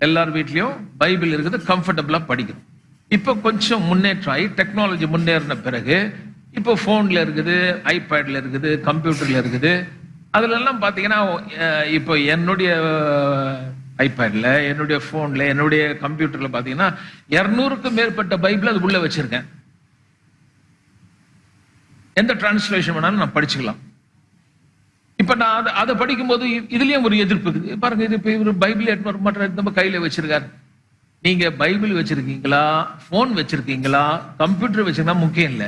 எல்லார் வீட்லயும் பைபிள் இருக்குது, கம்ஃபர்டபுளா படிக்கணும். இப்ப கொஞ்சம் முன்னேற்றம் ஆகி டெக்னாலஜி முன்னேறின பிறகு இப்போ போன்ல இருக்குது, ஐபேட்ல இருக்குது, கம்ப்யூட்டர்ல இருக்குது. அதுல எல்லாம் பாத்தீங்கன்னா இப்போ என்னுடைய ஐபேட்ல, என்னுடைய போன்ல, என்னுடைய கம்ப்யூட்டர்ல பாத்தீங்கன்னா 200க்கும் மேற்பட்ட பைபிள் அது உள்ள வச்சிருக்கேன். எந்த டிரான்ஸ்லேஷன் வேணாலும் நான் படிச்சுக்கலாம். இப்ப நான் அதை படிக்கும் போது இதுலயும் ஒரு எதிர்ப்பு இருக்குது. பாருங்க, இது இப்ப இவர் பைபிள் நம்ம கையில வச்சிருக்காரு. நீங்க பைபிள் வச்சிருக்கீங்களா, போன் வச்சிருக்கீங்களா, கம்ப்யூட்டர் வச்சிருக்கா முக்கியம் இல்ல,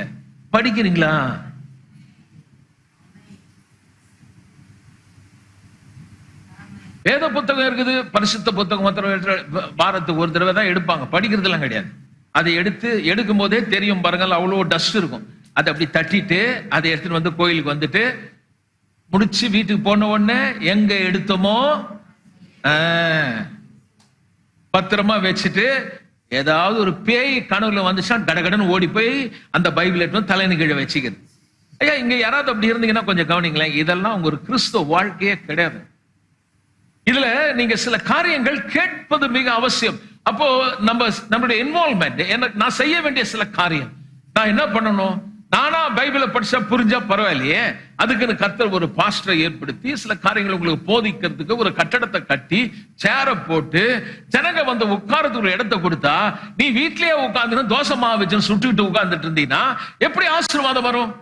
படிக்கிறீங்களா? வேத புத்தகம் இருக்குது, பரிசுத்த புத்தகம் வாரத்துக்கு ஒரு தடவை தான் எடுப்பாங்க, படிக்கிறது எல்லாம் கிடையாது. அதை எடுக்கும் போதே தெரியும் பாருங்க, அவ்வளவு டஸ்ட் இருக்கும். அதை அப்படி தட்டிட்டு அதை எடுத்துட்டு வந்து கோயிலுக்கு வந்துட்டு முடிச்சு வீட்டுக்கு போன உடனே எங்க எடுத்தோமோ பத்திரமா வச்சுட்டு, ஏதாவது ஒரு பேய் கனவுல வந்துச்சா கடகடன்னு ஓடி போய் அந்த பைபிள் எடுத்து தலையின கீழே வச்சுக்கிறது. ஐயா, இங்க யாராவது அப்படி இருந்தீங்கன்னா கொஞ்சம் கவனிங்களேன். இதெல்லாம் உங்க ஒரு கிறிஸ்துவ வாழ்க்கையே கிடையாது. இதுல நீங்க சில காரியங்கள் கேட்பது மிக அவசியம். அப்போ நம்மளுடைய இன்வால்வ்மெண்ட், நான் செய்ய வேண்டிய சில காரியம், நான் என்ன பண்ணணும்? நானா பைபிளை படிச்சா புரிஞ்சா பரவாயில்லையே, அதுக்குன்னு கர்த்தர் ஒரு பாஸ்டரை ஏற்படுத்தி சில காரியங்கள் உங்களுக்கு போதிக்கிறதுக்கு ஒரு கட்டடத்தை கட்டி சேரை போட்டு ஜனங்க வந்து உட்காரத்துக்கு ஒரு இடத்தை கொடுத்தா, நீ வீட்லயே உட்கார்ந்து தோசை மாவு வச்சு சுட்டுக்கிட்டு உட்கார்ந்துட்டு இருந்தீங்கன்னா எப்படி ஆசீர்வாதம் வரும்?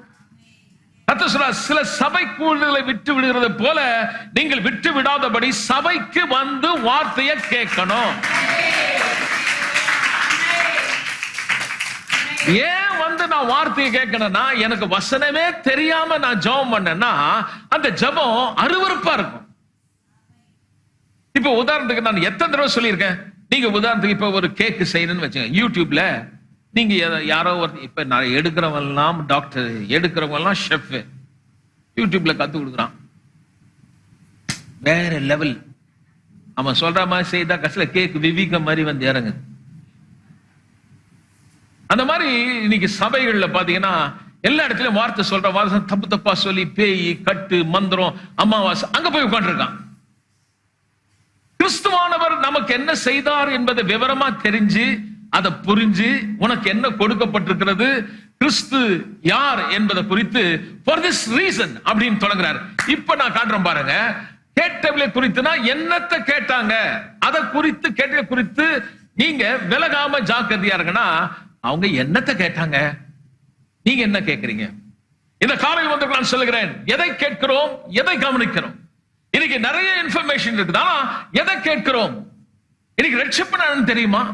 சில சபை கூடுதலை விட்டு விடுகிறது போல நீங்கள் விட்டு விடாதபடி சபைக்கு வந்து வார்த்தையை கேட்கணும். ஏன் வந்து நான் வார்த்தையை கேட்கணும்னா, எனக்கு வசனமே தெரியாம நான் ஜெபம் பண்ணேன்னா அந்த ஜெபம் அருவருப்பா இருக்கும். இப்ப உதாரணத்துக்கு நான் எத்தனை தடவை சொல்லியிருக்கேன், நீங்க உதாரணத்துக்கு இப்ப ஒரு கேக் செய்யணும்னு வச்சுங்க, யூடியூப்ல நீங்க யாரோ ஒரு, இப்ப நான் எடுக்கிறவங்க எல்லாம் டாக்டர், எடுக்கிறவங்க எல்லாம் ஷெஃப், யூடியூப்ல கத்து கொடுக்குறான், வேற லெவல். அவன் சொல்ற மாதிரி செய்தா கடைசியில கேக் விவிக்க மாதிரி வந்து இறங்குது. அந்த மாதிரி இன்னைக்கு சபைகள்ல பாத்தீங்கன்னா எல்லா இடத்துலயும் வார்த்தை சொல்ற வார்த்தை தப்பு தப்பா சொல்லி பேய், கட்டு, மந்திரம், அமாவாசை அங்க போய் உட்காந்துருக்கான். கிறிஸ்துவானவர் நமக்கு என்ன செய்தார் என்பதை விவரமா தெரிஞ்சு அதை புரிஞ்சு, உனக்கு என்ன கொடுக்கப்பட்டிருக்கிறது, கிறிஸ்து யார் என்பதை குறித்து for this reason அப்படின்னு தொடங்குறாரு. இப்ப நான் காட்டுறேன் பாருங்க. கேட்டவளை குறித்துனா என்னத்தை கேட்டாங்க, அதை குறித்து கேட்ட குறித்து நீங்க விலகாம ஜாக்கிரதையா இருக்கனா, அவங்க என்னத்தை கேட்டாங்க, நீங்க என்ன கேட்கறீங்க? இந்த காலையில் வந்து நான் சொல்லுகிறேன், எதை கேட்கிறோம், எதை கவனிக்கிறோம். இன்னைக்கு நிறைய இன்ஃபர்மேஷன் இருக்குதா, எதை கேட்கிறோம்? இன்னைக்கு ரட்சிப்பு தெரியுமா?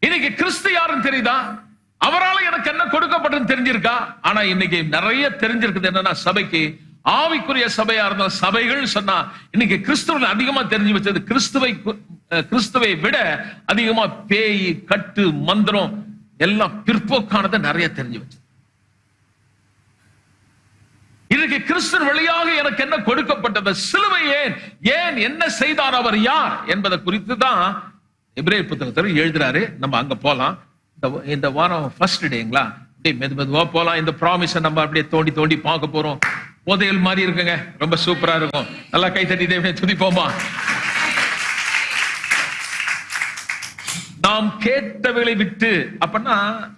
இன்னைக்கு கிறிஸ்து யாருன்னு தெரியுதா? அவரால் எனக்கு என்ன கொடுக்கப்பட்டது தெரிஞ்சிருக்கா? ஆனா இன்னைக்கு நிறைய தெரிஞ்சிருக்குது என்னன்னா, சபைக்கு ஆவிக்குரிய சபையா இருந்த சபைகள் சொன்னா இன்னைக்கு கிறிஸ்துவ அதிகமா தெரிஞ்சு வச்சது கிறிஸ்துவை விட அதிகமா பேய், கட்டு, மந்திரம் எல்லாம் பிற்போக்கானதை நிறைய தெரிஞ்சு வச்சது. இன்னைக்கு கிறிஸ்துவின் வழியாக எனக்கு என்ன கொடுக்கப்பட்டது, சிலுவை ஏன் என்ன செய்தார், அவர் யார் என்பதை குறித்து தான் எபிரேயர் புத்தகத்தில் எழுதுறாரு. நம்ம அங்க போலாம். இந்த வாரம் ஃபர்ஸ்ட் டேங்களா, மெதுவா போலாம். இந்த ப்ராமிஸை நம்ம அப்படியே தோண்டி தோண்டி பார்க்க போறோம். புதையல் மாதிரி இருக்குங்க, ரொம்ப சூப்பரா இருக்கும். நல்லா கை தட்டி தேவனை துதிப்போமா. நாம் கேட்டவளை விட்டு, அப்படின்னா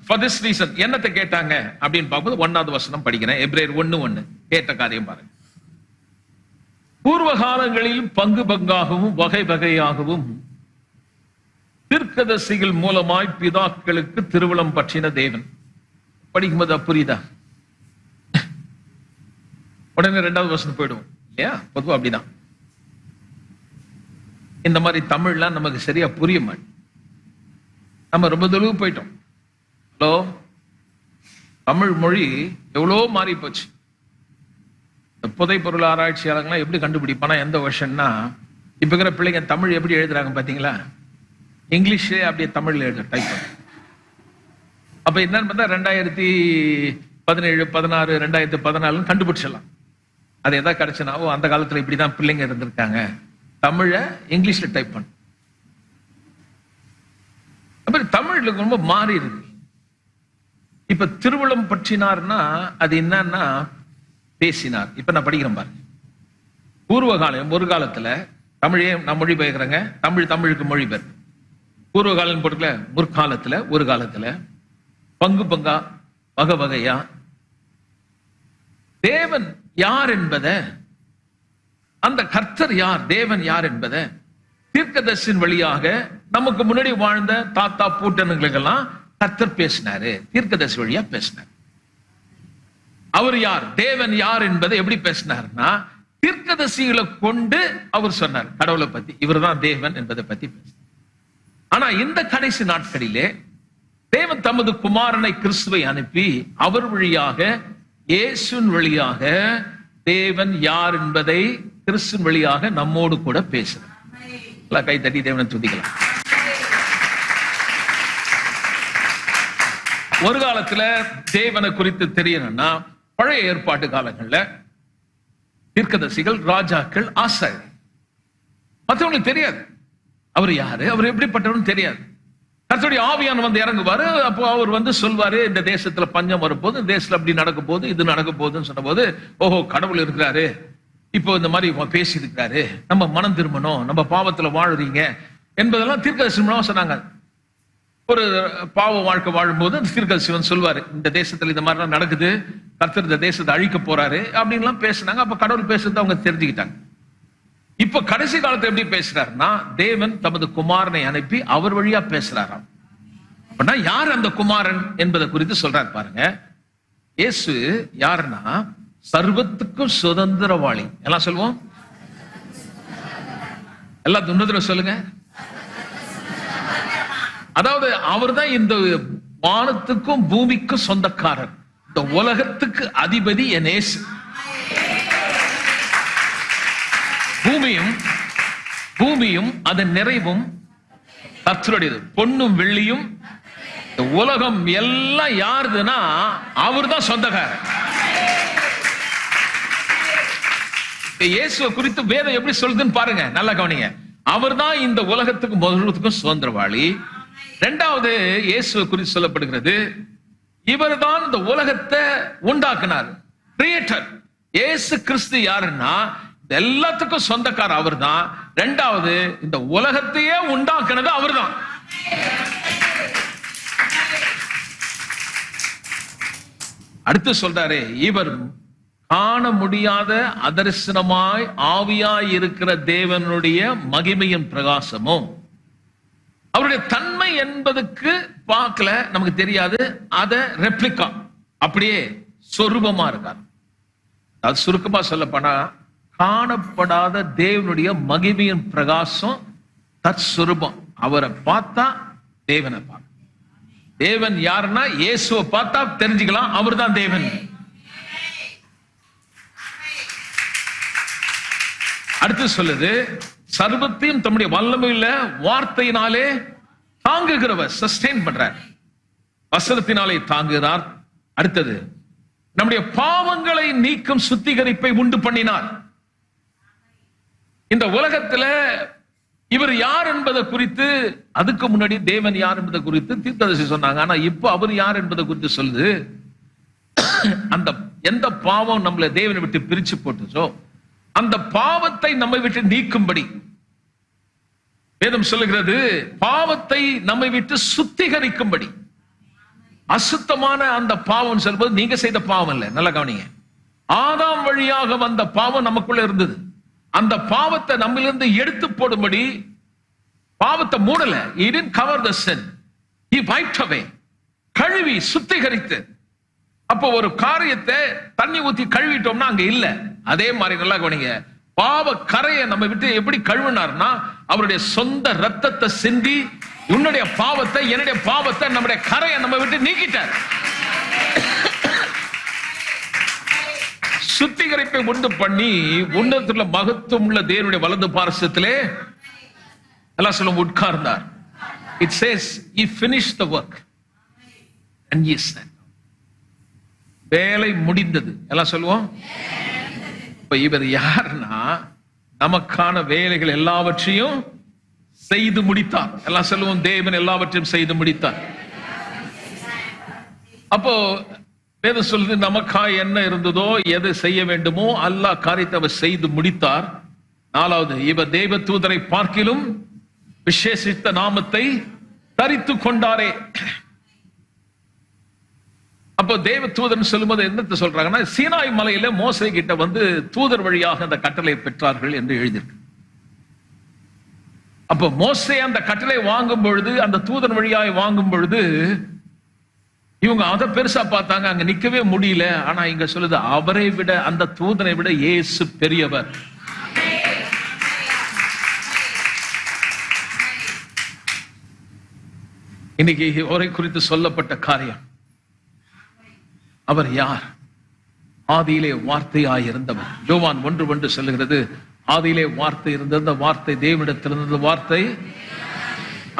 for this reason என்னத்தை கேட்டாங்க அப்படின்னு பார்க்கும்போது 1வது வசனம் படிக்கிறேன். எபிரேயர் 1:1 கேட்ட காரியம் பாருங்க. பூர்வ காலங்களில் பங்கு பங்காகவும் வகை வகையாகவும் தீர்க்கதரிசிகள் மூலமாய் பிதாக்களுக்கு திருவுளம் பற்றின தேவன். படிக்கும்போது புரியுதா? உடனே 2வது வசனம் போயிடுவோம் இல்லையா? பொதுவா அப்படிதான். இந்த மாதிரி தமிழ்லாம் நமக்கு சரியா புரிய மாட்டேன். நம்ம ரொம்ப தொலைவு போயிட்டோம். ஹலோ, தமிழ் மொழி எவ்வளோ மாறி போச்சு. புதை பொருள் ஆராய்ச்சியாளர்கள்லாம் எப்படி கண்டுபிடிப்பானா, எந்த வருஷம்னா, இப்ப இருக்கிற பிள்ளைங்க தமிழ் எப்படி எழுதுறாங்க பாத்தீங்களா? இங்கிலீஷே அப்படியே தமிழ்ல எழுத டைப் பண்ண. அப்ப என்னன்னு பார்த்தா 2017, 16, 2014 கண்டுபிடிச்சிடலாம். அது எதாவது கிடைச்சுனாவோ அந்த காலத்துல இப்படிதான் பிள்ளைங்க இருந்திருக்காங்க, தமிழ இங்கிலீஷ்ல டைப் பண்ண. தமிழ்ல ரொம்ப மாறி இருக்கு. இப்ப திருவுளம் பற்றினார்னா அது என்னன்னா பேசினார். இப்ப நான் படிக்கிறேன் பாருங்க. பூர்வ காலம், ஒரு காலத்துல தமிழே நான் மொழி பெயர்க்கிறேங்க, தமிழுக்கு மொழி பெயர். பூர்வ காலம் போட்டுக்கல, முற்காலத்துல, ஒரு காலத்துல பங்கு பங்கா வகை வகையா தேவன் யார் என்பத, அந்த கர்த்தர் யார், தேவன் யார் என்பத தீர்க்கதரிசியின் வழியாக நமக்கு முன்னாடி வாழ்ந்த தாத்தா பூட்டனுங்களுக்கெல்லாம் கர்த்தர் பேசினாரு, தீர்க்கதரிசி வழியா பேசினார். அவர் யார், தேவன் யார் என்பதை எப்படி பேசினார்னா தீர்க்கதரிசிகளை கொண்டு அவர் சொன்னார். கடவுளை பத்தி, இவர் தான் தேவன் என்பதை பத்தி பேசினார். ஆனா இந்த கடைசி நாட்களிலே தேவன் தமது குமாரனை கிறிஸ்துவை அனுப்பி அவர் வழியாக, இயேசுவின் வழியாக தேவன் யார் என்பதை கிறிஸ்துவின் வழியாக நம்மோடு கூட பேசுறார். கை தட்டி தேவனை துதிக்கலாம். ஒரு காலத்துல தேவனை குறித்து தெரியணும்னா பழைய ஏற்பாட்டு காலங்கள்ல தீர்க்கதரிசிகள், ராஜாக்கள், ஆசாரியர், மற்றவங்களுக்கு தெரியாது அவர் யாரு, அவர் எப்படிப்பட்டவர்னு தெரியாது. கர்த்தருடைய ஆவியானவர் வந்து இறங்குவாரு. அப்போ அவர் வந்து சொல்வாரு, இந்த தேசத்துல பஞ்சம் வரும்போது, இந்த தேசத்துல அப்படி நடக்க போகுது, இது நடக்க போகுதுன்னு சொன்ன போது, ஓஹோ கடவுள் இருக்கிறாரு, இப்போ இந்த மாதிரி பேசி இருக்கிறாரு, நம்ம மனம் திரும்பணும், நம்ம பாவத்துல வாழுறீங்க என்பதெல்லாம் தீர்க்கதரிசி மூலமா சொன்னாங்க. ஒரு பாவ வாழ்க்கை வாழும்போது தீர்க்கதரிசி சொல்வாரு, இந்த தேசத்துல இந்த மாதிரி நடக்குது, கர்த்தர் இந்த தேசத்தை அழிக்க போறாரு அப்படின்லாம் பேசினாங்க. அப்ப கடவுள் பேசுறது அவங்க தெரிஞ்சுக்கிட்டாங்க. இப்ப கடைசி காலத்துல எப்படி பேசுறாருன்னா, தேவன் தமது குமாரனை அனுப்பி அவர் வழியா பேசுறாராம். அப்படின்னா யார் அந்த குமாரன் என்பதை குறித்து சொல்றாரு பாருங்க. இயேசு யாருன்னா சர்வத்துக்கும் சுதந்திரவாளி. எல்லாம் சொல்லுவோம், எல்லாம் துன்பத்துல சொல்லுங்க. அதாவது அவர் தான் இந்த வானத்துக்கும் பூமிக்கும் சொந்தக்காரர், இந்த உலகத்துக்கு அதிபதி என் இயேசு. பூமியும் அதன் நிறைவும் கர்த்தருடையது, பொன்னும் வெள்ளியும் உலகம் எல்லாம் யாருதுன்னா அவர் தான் சொந்தக்காரர். இயேசுவை குறித்து வேதம் எப்படி சொல்லுதுன்னு பாருங்க, நல்லா கவனிங்க. அவர் தான் இந்த உலகத்துக்கு முதலுக்கும் சுதந்திரவாளி. இரண்டாவது, இயேசுவை குறித்து சொல்லப்படுகிறது, இவர் தான் இந்த உலகத்தை உண்டாக்குனார், கிரியேட்டர். இயேசு கிறிஸ்து யாருன்னா எல்லாத்துக்கும் சொந்தக்காரர் அவர் தான். இரண்டாவது, இந்த உலகத்தையே உண்டாக்குனது அவர் தான். அடுத்து சொல்றாரு, இவர் காண முடியாத அதர்சனமாய் ஆவியாய் இருக்கிற தேவனுடைய மகிமையின் பிரகாசமும், அவருடைய தன்மை என்பதுக்கு பார்க்கல, நமக்கு தெரியாது, அத ரெப்ளிகா அப்படியே சொரூபமா இருக்கார். அது சுருக்கமா சொல்லப்போனா, காணப்படாத தேவனுடைய மகிமையின் பிரகாசம் தற்சுரூபம். அவரை பார்த்தா தேவனை பார்க்க. தேவன் யாருன்னா இயேசுவை பார்த்தா தெரிஞ்சுக்கலாம், அவர் தான் தேவன். அடுத்து சொல்லுது, சர்வத்தையும் தம்முடைய வல்லமையுள்ள வார்த்தையினாலே தாங்குகிறவர், சஸ்டெயின் பண்றார், வசனத்தினாலே தாங்குகிறார். அடுத்தது, நம்முடைய பாவங்களை நீக்கும் சுத்திகரிப்பை உண்டு பண்ணினார். இந்த உலகத்துல இவர் யார் என்பதை குறித்து, அதுக்கு முன்னாடி தேவன் யார் என்பதை குறித்து தீர்க்கதரிசி சொன்னாங்க. ஆனா இப்ப அவர் யார் என்பதை குறித்து சொல்லுது. அந்த எந்த பாவம் நம்மளை தேவனை விட்டு பிரிச்சு போட்டுச்சோ அந்த பாவத்தை நம்மை விட்டு நீக்கும்படி வேதம் சொல்லுகிறது, பாவத்தை நம்மை விட்டு சுத்திகரிக்கும்படி. அசுத்தமான அந்த பாவம் சொல்வது நீங்க செய்த பாவம் இல்ல, நல்லா கவனிங்க. ஆதாம் வழியாக வந்த பாவம் நமக்குள்ள இருந்தது. அந்த பாவத்தை நம்மிலிருந்து எடுத்து போடும்படி, பாவத்தை மூடல, he didn't cover the sin, he wiped away, கழுவி சுத்திகரித்து. அப்போ ஒரு காரியத்தை தண்ணி ஊத்தி கழுவிட்டோம்னா அங்க இல்ல. அதே மாதிரி நல்லா கவனிங்க, பாவ கரையை நம்ம விட்டு எப்படி கழுவினார்னா, அவருடைய சொந்த ரத்தத்தை சிந்தி உன்னுடைய பாவத்தை, என்னுடைய பாவத்தை, நம்முடைய கரையை நம்ம விட்டு நீக்கிட்டார். சுத்திகரிப்பை உண்டு பண்ணி உன்னதத்துல மகத்துவம் உள்ள தேவனுடைய வலது பார்சத்திலே எல்லாம் சொல்லும் உட்கார்ந்தார். It says he finished the work and he said, வேலை முடிந்தது. எல்லாம் சொல்லுவோம். இப்ப இவர் யாருன்னா நமக்கான வேலைகள் எல்லாவற்றையும் செய்து முடித்தார். எல்லாம் சொல்லுவோம், தேவன் எல்லாவற்றையும் செய்து முடித்தார். அப்போ வேதம் சொல்லுது, நமக்காய் என்ன இருந்ததோ, எது செய்ய வேண்டுமோ அல்லாஹ் காரியத்தை அவர் செய்து முடித்தார். நாலாவது, இவர் தேவ தூதரை பார்க்கிலும் விசேஷித்த நாமத்தை தரித்து கொண்டாரே. அப்போ தேவ தூதர் சொல்லும்போது என்னத்தை சொல்றாங்கன்னா, சீனாய் மலையில மோசே கிட்ட வந்து தூதர் வழியாக அந்த கட்டளை பெற்றார்கள் என்று எழுதியிருக்கு. அப்போ மோசே அந்த கட்டளை வாங்கும் பொழுது, அந்த தூதர் வழியாக வாங்கும் பொழுது இவங்க அதை பெருசா பார்த்தாங்க, அங்க நிக்கவே முடியல. ஆனா இங்க சொல்லுது, அவரை விட, அந்த தூதனை விட இயேசு பெரியவர். இன்னைக்கு அவரை குறித்து சொல்லப்பட்ட காரியம், அவர் யார்? ஆதியிலே வார்த்தையாய் இருந்தவர். யோவான் 1:1 சொல்லுகிறது, ஆதியிலே வார்த்தை இருந்தது, அந்த வார்த்தை தேவனிடத்தில் இருந்தது, வார்த்தை,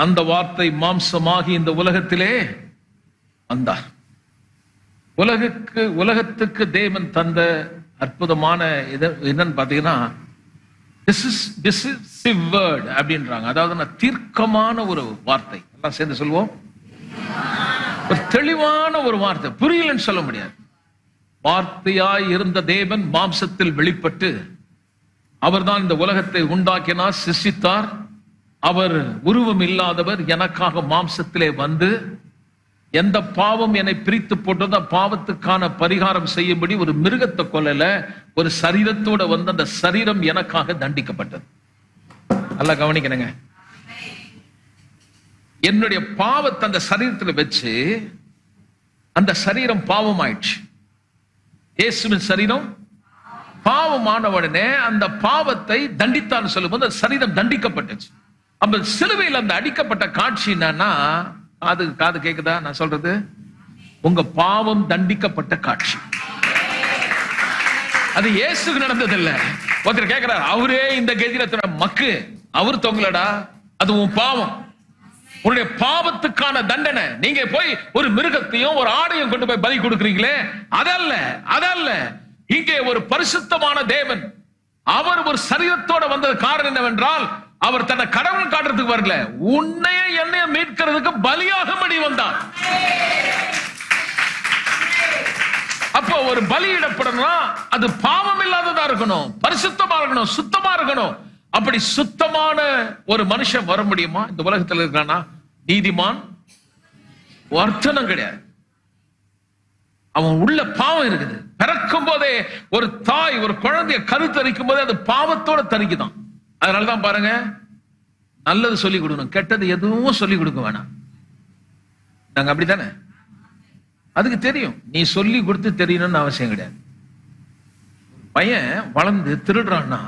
அந்த வார்த்தை மாம்சமாகி இந்த உலகத்திலே வந்தார். உலகத்துக்கு தேவன் தந்த அற்புதமான என்னன்னு பாத்தீங்கன்னா, decisive word அப்படின்றாங்க. அதாவது தீர்க்கமான ஒரு வார்த்தை. எல்லாம் சேர்ந்து சொல்லுவோம், ஒரு தெளிவான ஒரு வார்த்தை. புரியலன்னு சொல்ல முடியாது. வார்த்தையாய் இருந்த தேவன் மாம்சத்தில் வெளிப்பட்டு அவர்தான் இந்த உலகத்தை உண்டாக்கினார், சிருஷ்டித்தார். அவர் உருவம் இல்லாதவர், எனக்காக மாம்சத்திலே வந்து எந்த பாவம் என்னை பிரித்து போட்டதோ பாவத்துக்கான பரிகாரம் செய்யும்படி ஒரு மிருகத்தை கொல்லல, ஒரு சரீரத்தோட வந்து அந்த சரீரம் எனக்காக தண்டிக்கப்பட்டது. நல்லா கவனிக்கணுங்க. என்னுடைய பாவத்தை அந்த சரீரத்தில் வச்சு அந்த சரீரம் பாவம் ஆயிடுச்சு. இயேசுவின் சரீரம் பாவமான உடனே அந்த பாவத்தை தண்டித்தான்னு சொல்லும்போது அந்த சரீரம் தண்டிக்கப்பட்டுச்சு. அந்த சிலுவையில் அந்த அடிக்கப்பட்ட காட்சி என்னன்னா, காது கேக்குதா நான் சொல்றது? உங்க பாவம் தண்டிக்கப்பட்ட காட்சி. அது இயேசுக்கு நடந்தது இல்ல. ஒருத்தர் கேட்கிறார், அவரே இந்த கதிரத்தோட மக்கு, அவர் தொங்கலடா, அது உன் பாவம், உன்னுடைய பாவத்துக்கான தண்டனை. நீங்க போய் ஒரு மிருகத்தையும் ஒரு ஆடையும் கொண்டு போய் பலி கொடுக்குறீங்களே, அதல்ல. இங்கே ஒரு பரிசுத்தமான தேவன், அவர் ஒரு சரீரத்தோட வந்தது காரணம் என்னவென்றால், அவர் தன்னை கடவுள் காட்டுறதுக்கு வரல, உன்னைய என்னைய மீட்கிறதுக்கு பலியாகும்படி வந்தார். அப்போ ஒரு பலியிடப்படணும்னா அது பாவம் இல்லாததா இருக்கணும், பரிசுத்தமா இருக்கணும், சுத்தமா இருக்கணும். அப்படி சுத்தமான ஒரு மனுஷன் வர முடியுமா இந்த உலகத்தில் இருக்கானா? நீதிமான் அர்த்தம் கிடையாது. அவன் உள்ள பாவம் இருக்குது. பிறக்கும் போதே ஒரு தாய் ஒரு குழந்தைய கருத்தரிக்கும் போதே அது பாவத்தோட தரிக்குதான். அதனாலதான் பாருங்க, நல்லது சொல்லி கொடுக்கணும், கெட்டது எதுவும் சொல்லி கொடுக்க வேணாம். நாங்க அப்படித்தானே? அதுக்கு தெரியும், நீ சொல்லி கொடுத்து தெரியணும்னு அவசியம் கிடையாது. பையன் வளர்ந்து திருடுறான்னா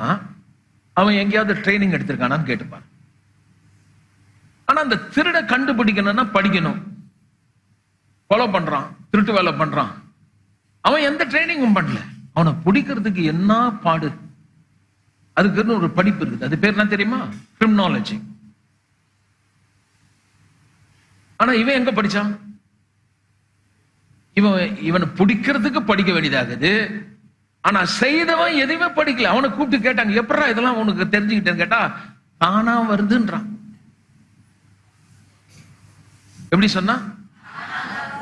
அவன் எங்கேயாவது ட்ரைனிங் எடுத்திருக்கானான்னு கேட்டுப்பான். ஆனா அந்த திருட கண்டுபிடிக்கணும்னா படிக்கணும். ஃபாலோ பண்றான், திருட்டு வேலை பண்றான், அவன் எந்த ட்ரைனிங்கும் பண்ணல. அவனை பிடிக்கிறதுக்கு என்ன பாடு, அதுக்கு ஒரு படிப்பு இருக்குது. அது பேர் என்ன தெரியுமா? கிரிமினாலஜி. ஆனா இவன் எங்க படிச்சான்? இவனை பிடிக்கிறதுக்கு படிக்க வேண்டியதாகுது. ஆனா செய்தவன் எதையுமே படிக்கல. அவனை கூப்பிட்டு கேட்டாங்க, எப்படா இதெல்லாம் உனக்கு தெரிஞ்சுக்கிட்டேன்னு கேட்டா, தானா வருதுன்றான். எப்படி சொன்னா?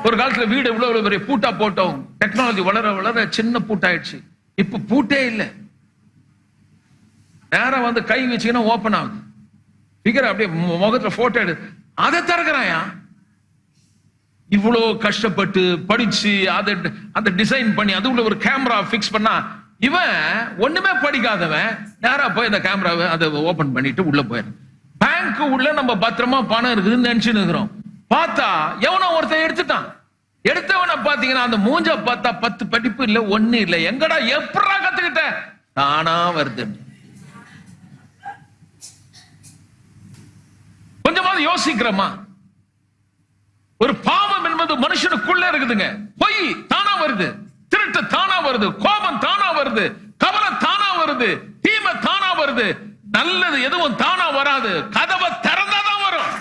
ஒரு காலத்துல வீடு இவ்வளவு பெரிய பூட்டா போட்டோம், டெக்னாலஜி வளர வளர சின்ன பூட்டாயிடுச்சு. இப்ப பூட்டே இல்லை, நேரம் வந்து கை வச்சுக்கினா ஓபன் ஆகுது. பிகர் அப்படியே முகத்துல போட்டோ எடு, அதை திறக்கிறாயா? இவ்வளவு கஷ்டப்பட்டு படிச்சு அதை டிசைன் பண்ணி அது உள்ள ஒரு கேமரா பிக்ஸ் பண்ணா, இவன் ஒண்ணுமே படிக்காதவன் நேரா போய் அந்த கேமராவை அதை ஓபன் பண்ணிட்டு உள்ள போயிடும். பேங்க் உள்ள நம்ம பத்திரமா பணம் இருக்குதுன்னு நினைச்சுன்னு இருக்கிறோம். பார்த்தா எவனோ ஒருத்தன் எடுத்துட்டான். எடுத்தவனை பாத்தீங்கன்னா அந்த மூஞ்ச பார்த்தா 10 படிப்பு இல்ல, ஒண்ணு இல்ல. எங்கடா எப்படா கத்துக்கிட்ட? தானா வருது. கொஞ்சமாவது யோசிக்கிறோமா? ஒரு பாவம் என்பது மனுஷனுக்குள்ள இருக்குதுங்க. பொய் தானா வருது, திருட்டு தானா வருது, கோபம் தானா வருது, கவலை தானா வருது, தீமை தானா வருது. நல்லது எதுவும் தானா வராது. கதவை திறந்தாதான் வரும்,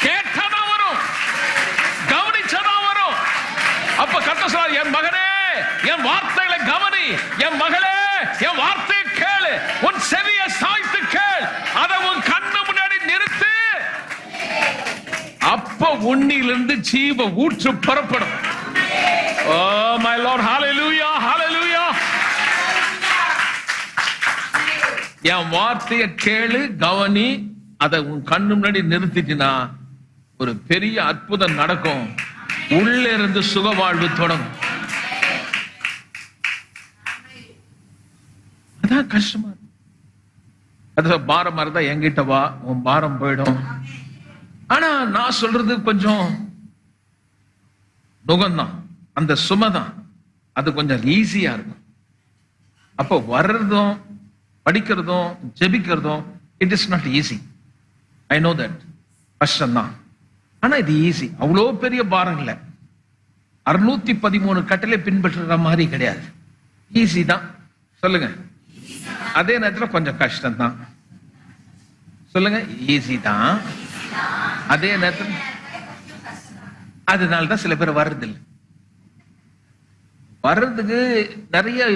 கேட்டாதான் வரும், கவனிச்சாதான் வரும். அப்ப கர்த்தர் சொல்றார், என் மகனே என் வார்த்தைகளை கவனி, என் மகளே என் வார்த்தையை கேளு, உன் செவியை சாய்த்து கேள், அதை உன் கண்ணு முன்னாடி நிறுத்து. அப்ப உன்னிலிருந்து ஜீவ ஊற்று புறப்படும். Oh my Lord, hallelujah, hallelujah. என் வார்த்தையை கேளு, கவனி, அதை உன் கண்ணு முன்னாடி நிறுத்திட்டினா ஒரு பெரிய அற்புதம் நடக்கும். உள்ள இருந்து சுகவாழ்வு தொடங்கும். அதான் கஷ்டமா. அது பாரமா இருந்தா என்கிட்ட வா, உன் பாரம் போயிடும். ஆனா நான் சொல்றது கொஞ்சம் நுகம்தான், அந்த சுமைதான், அது கொஞ்சம் ஈஸியா இருக்கும். அப்போ வர்றதும் படிக்கிறதும் ஜெபிக்கிறதும் it is not easy. I know that. கஷ்டம்தான். ஆனா இது ஈஸி, அவ்வளோ பெரிய பாரம் இல்ல. 613 கட்டளை பின்பற்றுற மாதிரி கிடையாது, ஈஸி தான். சொல்லுங்க. அதே நேரத்தில் கொஞ்சம் கஷ்டம் தான். சொல்லுங்க, ஈஸி தான், அதே நேரத்தில். அதனால்தான் சில பேர் வர்றதில்லை. வர்றதுக்கு நிறைய,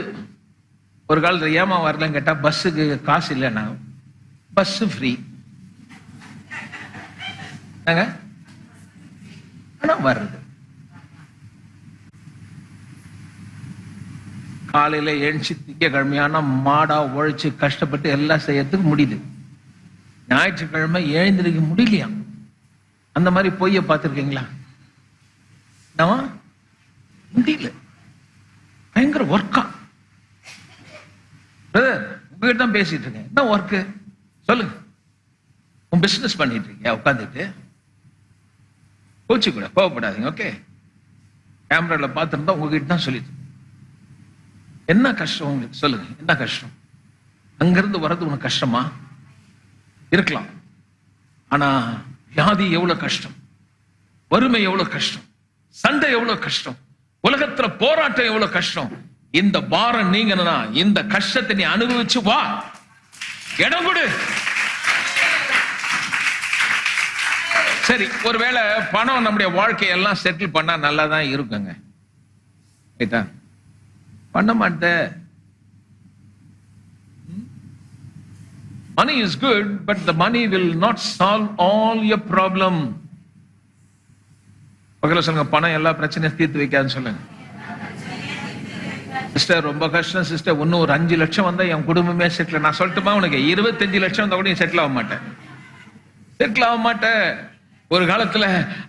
ஒரு காலத்துல ஏமா வரலன்னு கேட்டா பஸ்ஸுக்கு காசு இல்லைன்னா பஸ் ஃப்ரீ, ஆனா வர்றது. காலையில எழுச்சி திங்கக்கிழமையான மாடா உழைச்சு கஷ்டப்பட்டு எல்லாம் செய்யறதுக்கு முடியுது, ஞாயிற்றுக்கிழமை எழுந்திருக்க முடியலையா? அந்த மாதிரி பொய்ய பார்த்திருக்கீங்களா? முடியல, பயங்கர ஒர்க்கா. உங்ககிட்ட தான் பேசிட்டு இருக்கேன், என்ன ஒர்க்கு சொல்லுங்க. உன் பிசினஸ் பண்ணிட்டு இருக்கீங்க உட்காந்துட்டு, கோச்சு கூட கோவப்படாதீங்க, ஓகே? கேமரால பார்த்துருந்தா உங்ககிட்ட தான் சொல்லிட்டு. என்ன கஷ்டம் உங்களுக்கு சொல்லுங்க, என்ன கஷ்டம்? அங்கிருந்து வர்றது உனக்கு கஷ்டமா இருக்கலாம், ஆனா வியாதி எவ்வளவு கஷ்டம், வறுமை எவ்வளவு கஷ்டம், சண்டை எவ்வளவு கஷ்டம், உலகத்துல போராட்டம் எவ்வளவு கஷ்டம். இந்த பாரம் நீங்கன்னா இந்த கஷ்டத்தை நீ அனுபவிச்சு வா, இடம் கொடு. சரி, ஒருவேளை பணம் நம்முடைய வாழ்க்கையெல்லாம் செட்டில் பண்ணா நல்லா தான் இருக்குங்க, பண்ண மாட்டேன். Money is good, but the money will not solve all your problem. பக்கத்துல சொல்லுங்க, பணம் எல்லா பிரச்சனையும் தீர்த்து வைக்காதுன்னு சொல்லுங்க. சிஸ்டர் ரொம்ப கஷ்டம் சிஸ்டர், இன்னும் ஒரு 5 லட்சம் வந்தா என் குடும்பமே செட்டில். நான் சொல்லட்டுமா உனக்கு, 25 லட்சம் வந்தா கூட நீ செட்டில் ஆக மாட்டேன், செட்டில் ஆக மாட்டேன். ஒரு காலத்துல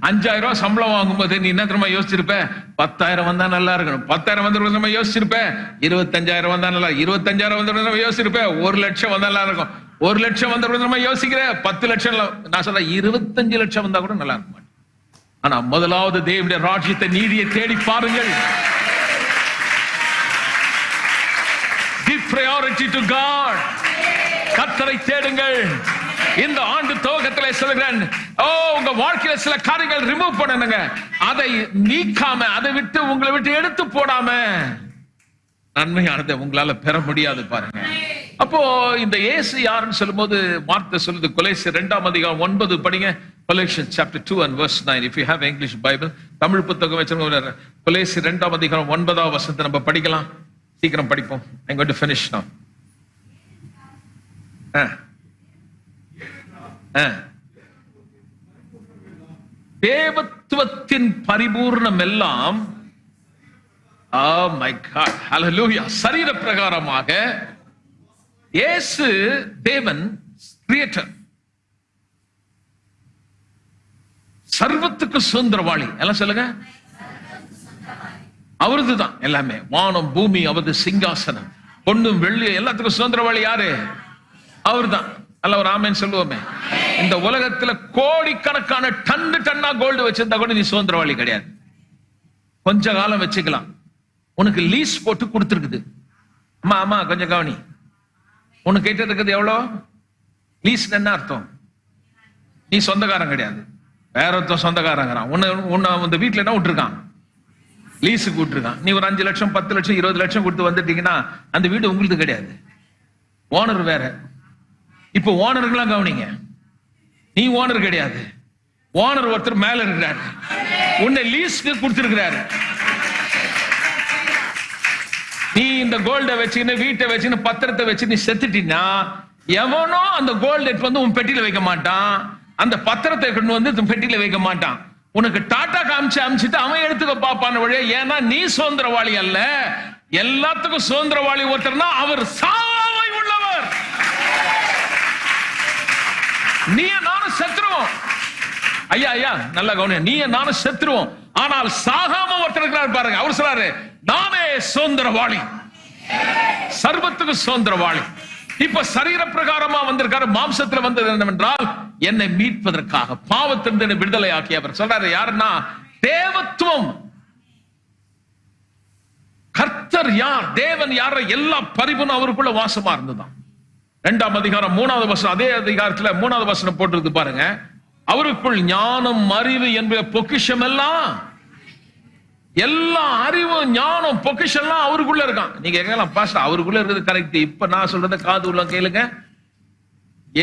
5000 ரூபாய் சம்பளம் வாங்கும்போது நீ என்ன தெரியுமா யோசிச்சிருப்ப? 10,000 வந்தா நல்லா இருக்கணும். 10,000 வந்து நம்ம யோசிச்சிருப்ப. 25,000 வந்தா நல்லா, 25,000 வந்து நம்ம யோசிச்சிருப்ப. 1 லட்சம் வந்தா நல்லா இருக்கும். 1 லட்சம் வந்த நம்ம யோசிக்கிற 10 லட்சம். நான் சொல்ல 25 லட்சம் வந்தா கூட நல்லா இருக்க மாட்டேன். ஆனா முதலாவது தேவனுடைய ராஜ்யத்தை நீதியை தேடி பாருங்கள். Give priority to God. கர்த்தரை தேடுங்கள். இந்த ஆண்டு துவக்கத்திலே சொல்கிறேன், உங்க வாழ்க்கையில சில காரியங்கள் ரிமூவ் பண்ணணுங்க. அதை நீக்காம, அதை விட்டு உங்களை விட்டு எடுத்து போடாம நன்மையானதை உங்களால பெற முடியாது பாருங்க. அப்போ இந்த இயேசு யாருன்னு சொல்லும்போது வார்த்தை சொல்லுது, கொலோசியர் 2ஆம் அதிகாரம் 9 படிங்க. Colossians chapter 2 and verse 9. If you have English Bible, Tamil புத்தகம் வச்சிருக்கவங்க கொலோசியர் 2ஆம் அதிகாரம் 9ஆம் வசனத்தை நம்ம படிக்கலாம். சீக்கிரம் படிப்போம். I'm going to finish now. தேவத்துவத்தின் பரிபூர்ணம் எல்லாம், oh my God, hallelujah, சரீர பிரகாரமாக இயேசு தேவன் கிரியேட்டர், சர்வத்துக்கு சுதந்திரவாளி. எல்லாம் சொல்லுங்க, அவரது தான் எல்லாமே. வானம் பூமி அவரது சிங்காசனம், பொண்ணும் வெள்ளி எல்லாத்துக்கும் சுதந்திரவாளி யாரு? அவர்தான். அல்ல ஒரு ஆமென் சொல்லுவோமே. இந்த உலகத்துல கோடிக்கணக்கான டன்னா கோல்டு வச்சிருந்தா கூட நீ சுதந்திரவாளி கிடையாது. கொஞ்ச காலம் வச்சுக்கலாம். உனக்கு லீஸ் போட்டு கொடுத்துருக்குது. அம்மா அம்மா கொஞ்சம் கவனி, உனக்கு கேட்டு இருக்குது எவ்வளோ? லீஸ் என்ன அர்த்தம்? நீ சொந்தக்காரன் கிடையாது, வேற ஒருத்தன் சொந்தக்காரங்கிறான். உன்னை இந்த வீட்டுல என்ன விட்டுருக்கான்? லீஸுக்கு விட்டுருக்கான். நீ ஒரு 5 லட்சம் 10 லட்சம் 20 லட்சம் கொடுத்து வந்துட்டீங்கன்னா அந்த வீடு உங்களுக்கு கிடையாது, ஓனர் வேற. இப்போ ஓனருங்களாம் கவனிங்க, நீ ஓனர் கிடையாது, ஓனர் ஒருத்தர் மேல இருக்கிறாரு, உன்னை லீஸ்க்கு கொடுத்திருக்கிறாரு. நீ இந்த கோல்டை வச்சுன்னு வீட்டை வச்சுன்னு பத்திரத்தை வச்சு நீ செத்துட்டீங்கன்னா எவனோ அந்த கோல்டு எடுத்து வந்து உன் பெட்டியில வைக்க மாட்டான், அந்த பத்திரத்தை கொண்டு வந்து பெட்டியில வைக்க மாட்டான். உனக்கு டாட்டா காமிச்சு அமிச்சுட்டு அவன் எடுத்துக்க பாப்பான வழியா. ஏன்னா நீ சுதந்திரவாளி அல்ல, எல்லாத்துக்கும் சுதந்திரவாளி ஒருத்தர்னா அவர் சாவை உள்ளவர். நீ நானும் செத்துருவோம். ஐயா ஐயா நல்ல கவனி, நீ நானும் செத்துருவோம். ஆனால் சாகாம ஒருத்தர் இருக்கிறார் பாருங்க. அவர் சொல்றாரு, நானே சுதந்திரவாளி, சர்வத்துக்கு சுதந்திரவாளி. இப்ப சரீர பிரகாரமா வந்திருக்காரு, மாம்சத்துல வந்தது என்னவென்றால் என்னை மீட்பதற்காக, பாவத்திலிருந்து விடுதலை ஆக்கி. அவர் சொல்றாரு யாருன்னா தேவத்துவம். கர்த்தர் யார், தேவன் யார, எல்லா பரிபூர்ணம் அவருக்குள்ள வாசமா இருந்துதான். 2ஆம் அதிகாரம் 3வது வசனம், அதே அதிகாரத்துல 3வது வசனம் போட்டிருக்கு பாருங்க. அவருக்குள் ஞானம், அறிவு என்ற பொக்கிஷம் எல்லாம், எல்லா அறிவும் ஞானம் பொக்கிஷம் எல்லாம் அவருக்குள்ள இருக்கான். நீங்க கேட்கலாம், பாஸ்டர் அவருக்குள்ள இருக்குது கரெக்ட், இப்ப நான் சொல்றத காது உள்ள கேளுங்க.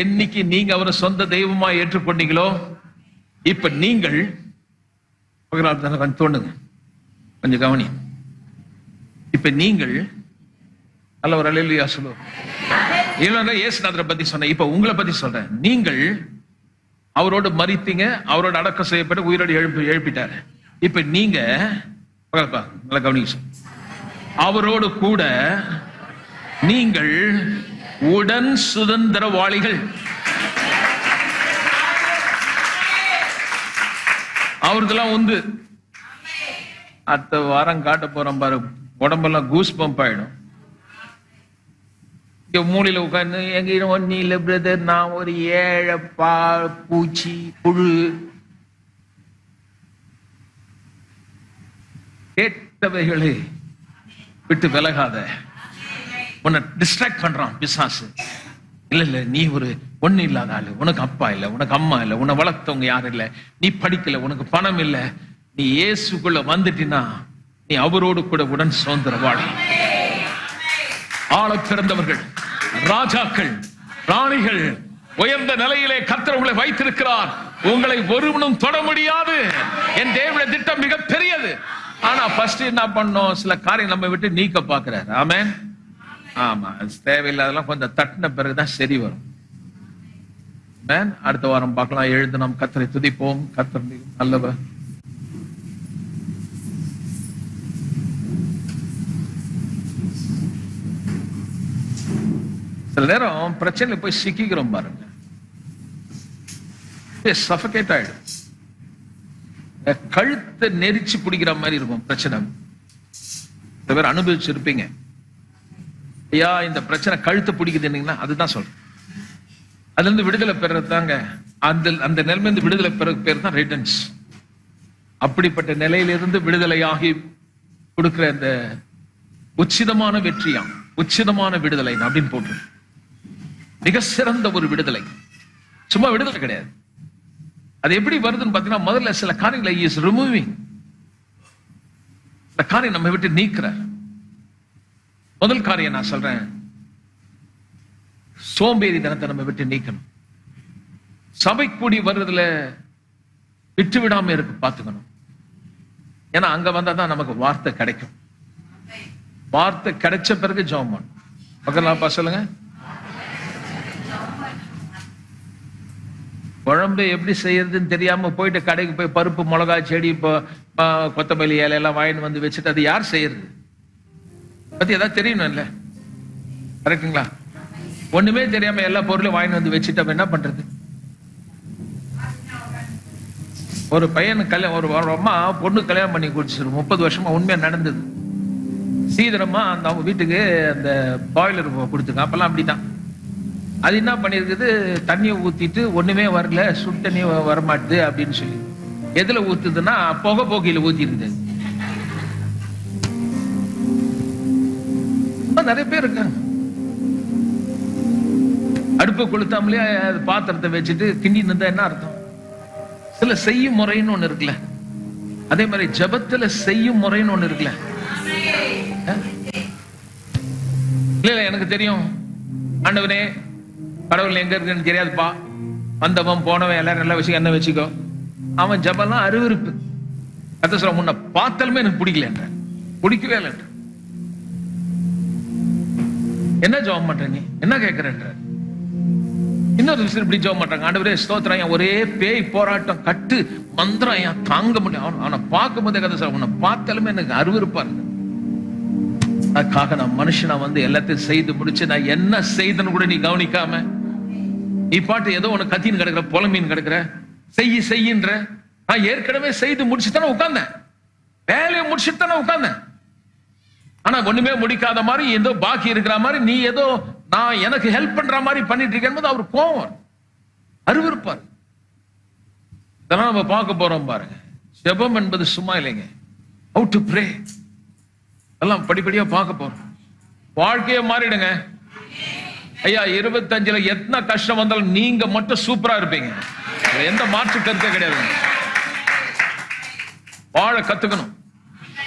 என்னைக்கு நீங்க அவரை சொந்த தெய்வமா ஏற்றுக்கொண்டீங்களோ, இப்ப நீங்கள் கொஞ்சம் தோணுங்க, கொஞ்சம் கவனி. இப்ப நீங்கள் அல்ல ஒரு அல்லேலூயா சொல்லுவோம். இயேசுநாதரை பத்தி சொன்னேன், இப்ப உங்களை பத்தி சொல்றேன். நீங்கள் அவரோடு மரித்தீங்க, அவரோட அடக்கம் செய்யப்பட்டு உயிரோடு எழுப்பிட்டாரு. இப்ப நீங்க நல்லா கவனிக்க, அவரோடு கூட நீங்கள் உடன் சுதந்திரவாளிகள். அவருக்கெல்லாம் வந்து அடுத்த வாரம் காட்ட போறோம் பாரு, உடம்பெல்லாம் கூஸ் பம்ப் ஆயிடும். மூலையில உட்கார்ந்து எங்க ஒன்னு இல்ல பிரதர், நான் ஒரு ஏழை பூச்சி புழு, கேட்டவைகளை விட்டு விலகாத. உன்னை டிஸ்ட்ராக்ட் பண்றான் பிசாசு. இல்ல இல்ல, நீ ஒரு ஒண்ணு இல்லாத ஆளு, உனக்கு அப்பா இல்ல, உனக்கு அம்மா இல்ல, உன்னை வளர்த்தவங்க யாரும் இல்ல, நீ படிக்கல, உனக்கு பணம் இல்ல. நீ இயேசுக்குள்ள வந்துட்டினா நீ அவரோடு கூட உடன் சுதந்திரவாளி. ஆள பிறந்தவர்கள், ராஜாக்கள், ராணிகள், உயர்ந்த நிலையிலே கர்த்தர் உங்களை வைத்திருக்கிறார். உங்களை ஒருவனும் தொட முடியாது. என் தேவனுடைய திட்டம் மிக பெரியது. ஆனா ஃபர்ஸ்ட் என்ன பண்ணோம், சில காரியம் நம்ம விட்டு நீக்க பாக்குறாரு. ஆமென். ஆமா, தேவையில்லாதெல்லாம் கொஞ்சம் தட்டின பிறகுதான் சரி வரும். அடுத்த வாரம் பார்க்கலாம். எழுந்து நாம் கர்த்தரை துதிப்போம். கர்த்தர் நல்லவர். சில நேரம் பிரச்சனையில போய் சிக்கிக்கிறோம் பாருங்க, சஃபகேட் ஆயிடும். கழுத்தை நெரிச்சு பிடிக்கிற மாதிரி இருக்கும் பிரச்சனை. சில பேர் அனுபவிச்சிருப்பீங்க, ஐயா இந்த பிரச்சனை கழுத்தை பிடிக்குதுன்னீங்கன்னா அதுதான் சொல்றேன். அதுல இருந்து விடுதலை பெறதாங்க, அந்த நிலைமையிலிருந்து விடுதலை பெற பேர் தான் ரிட்டன்ஸ். அப்படிப்பட்ட நிலையிலிருந்து விடுதலையாகி கொடுக்கிற அந்த உச்சிதமான வெற்றியாம், உச்சிதமான விடுதலை அப்படின்னு போட்டு, மிக சிறந்த ஒரு விடுதலை. சும்மா விடுதலை கிடையாது. அது எப்படி வருதுன்னு பாத்தீங்கன்னா, முதல்ல சில காரியங்களை இஸ் ரிமூவிங். இந்த காரியம் நம்ம விட்டு நீக்கிறார். முதல் காரியம் நான் சொல்றேன், சோம்பேறி தனத்தை நம்ம விட்டு நீக்கணும். சபை கூடி வர்றதுல விட்டு விடாம இருக்கு பாத்துக்கணும். ஏன்னா அங்க வந்தாதான் நமக்கு வார்த்தை கிடைக்கும். வார்த்தை கிடைச்ச பிறகு ஜெபம் பண்ணணும். பக்கலாப்பா சொல்லுங்க. குழம்பு எப்படி செய்யறதுன்னு தெரியாம போயிட்டு கடைக்கு போய் பருப்பு, மிளகா செடி, கொத்தமல்லி இலையெல்லாம் வாங்கிட்டு வந்து வச்சுட்டு அது யார் செய்யறது பத்தி ஏதாவது தெரியணும் இல்ல? கரெக்டுங்களா? ஒண்ணுமே தெரியாம எல்லா பொருளையும் வாங்கிட்டு வந்து வச்சுட்டு என்ன பண்றது? ஒரு பையனு கல்யாணம், ஒரு அம்மா பொண்ணு கல்யாணம் பண்ணி குடிச்சிரு, 30 வருஷமா உண்மையா நடந்தது. சீக்கிரமா அந்த அவங்க வீட்டுக்கு அந்த பாய்லர் கொடுத்துருங்க. அப்பெல்லாம் அப்படிதான். அது என்ன பண்ணிருக்குது, தண்ணியை ஊத்திட்டு ஒண்ணுமே வரல, சுடு தண்ணி வரமாட்டுது அப்படின்னு சொல்லி எதுல ஊத்துதுன்னா புகை போக்கியில ஊத்தி இருக்குது. நிறைய பேர் இருக்காங்க, அடுப்பை கொளுத்தாமலே பாத்திரத்தை வச்சுட்டு கிண்டி இருந்தா என்ன அர்த்தம்? சில செய்யும் முறைன்னு ஒண்ணு இருக்குல்ல, அதே மாதிரி ஜபத்துல செய்யும் முறைன்னு ஒண்ணு இருக்குல்ல. இல்ல எனக்கு தெரியும் ஆண்டவனே, கடவுள் எங்க இருக்குன்னு தெரியாதுப்பா, வந்தவன் போனவன் எல்லாரும் நல்லா வச்சுக்க, என்ன வச்சுக்கோ. அவன் ஜபம்லாம் அருவருப்பு. கத்த சொல்ல, முன்ன பார்த்தாலுமே எனக்கு பிடிக்கல என்ற, பிடிக்கவே இல்லை. என்ன ஜெபம் பண்ற நீ, என்ன கேட்கிறன்ற? இன்னொரு விஷயம் இப்படி ஜெபம் பண்றாங்க, ஆண்டவரே ஸ்தோத்திரம், ஒரே பேய் போராட்டம், கட்டு மந்திரம் தாங்க முடியும். அவனை பார்க்கும் போதே கதை சொல்ல, உன்னை பார்த்தாலுமே எனக்கு அருவருப்பா இருக்கு. அதுக்காக நான் மனுஷனா வந்து எல்லாத்தையும் செய்து முடிச்சு, நான் என்ன செய்தன்னு கூட நீ கவனிக்காம நீ பாட்டு ஏதோ உனக்கு கத்தின்னு கிடக்குற, புலமீன் கிடக்குற, செய்யின்ற. நான் ஏற்கனவே செய்து முடிச்சுதானே உட்கார்ந்தேன், வேலையை முடிச்சுட்டு தானே உட்கார்ந்தேன். ஆனா ஒண்ணுமே முடிக்காத மாதிரி, ஏதோ பாக்கி இருக்கிற மாதிரி, நீ ஏதோ நான் எனக்கு ஹெல்ப் பண்ற மாதிரி பண்ணிட்டு இருக்கேன். அவர் கோவம், அருவருப்பார். இதெல்லாம் நம்ம பார்க்க போறோம் பாருங்க. ஜெபம் என்பது சும்மா இல்லைங்க. How to pray எல்லாம் படிப்படியா பார்க்க போறோம். வாழ்க்கைய மாறிடுங்க ஐயா. 25ல எத்தனை கஷ்டம் வந்தாலும் நீங்க மட்டும் சூப்பரா இருப்பீங்க. எந்த மாற்று கருத்தே கிடையாது. வாழ கத்துக்கணும்,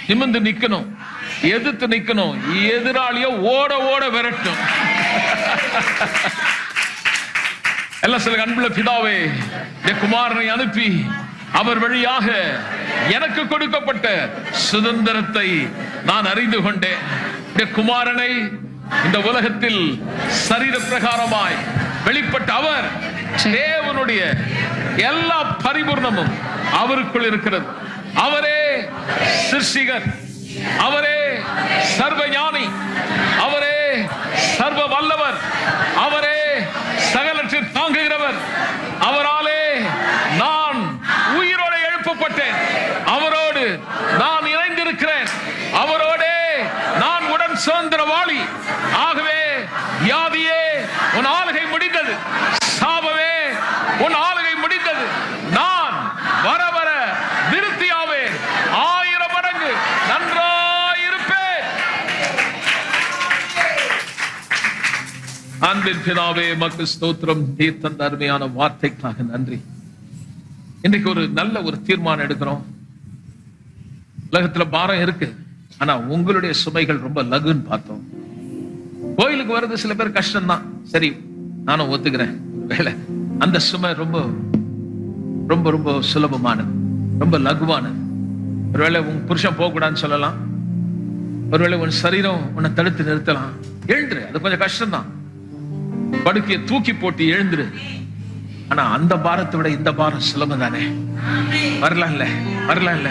நிமிர்ந்து நிக்கணும், எதிர்த்து நிக்கணும், எதிராளியோ ஓட ஓட விரட்டும். எல்லாம் சொல்லுங்க, அன்புள்ள பிதாவே, என் குமாரனை அனுப்பி அவர் வழியாக எனக்கு கொடுக்கப்பட்ட சுதந்திரத்தை நான் அறிந்து கொண்டேன். என் குமாரனை இந்த உலகத்தில் சரீர பிரகாரமாய் வெளிப்பட்ட அவர் தேவனுடைய எல்லா பரிபூர்ணமும் அவருக்குள் இருக்கிறது. அவரே சிருஷ்டிகர், அவரே சர்வ ஞானி, அவரே சர்வ வல்லவர், அவரே சகலத்தை தாங்குகிறவர். அவராலே நான் உயிரோடு எழுப்பப்பட்டேன், அவரோடு நான் இணைந்திருக்கிறேன், அவரோடே நான் உடன் சுதந்திரவாளி. ஆகவே வியாதியே உன் ஆளுகை முடிந்தது, சாபமே உன் ஆளுகை முடிந்தது. நான் வர வர விருத்தியாவே 1000 மடங்கு நன்றாயிருப்பேன். அன்பின் பிதாவே, மக்கு ஸ்தோத்திரம். நீர் தந்த அருமையான வார்த்தைக்காக நன்றி. இன்னைக்கு ஒரு நல்ல ஒரு தீர்மானம் எடுக்கிறோம். உலகத்துல பாரம் இருக்கு, ஆனா உங்களுடைய சுமைகள் ரொம்ப லகுன்னு பார்த்தோம். கோயிலுக்கு வர்றது சில பேர் கஷ்டம்தான், சரி நானும் ஒத்துக்கிறேன். வேலை அந்த சுமை ரொம்ப ரொம்ப ரொம்ப சுலபமானது, ரொம்ப லகுவானது. ஒருவேளை உன் புருஷன் போக கூடாதுன்னு சொல்லலாம், ஒருவேளை உன் சரீரம் உன்னை தடுத்து நிறுத்தலாம். எழுந்துரு, அது கொஞ்சம் கஷ்டம்தான். படுக்கையை தூக்கி போட்டு எழுந்துரு. ஆனா அந்த பாரத்தை விட இந்த பாரம் சுலபம் தானே. வரலாம் இல்ல,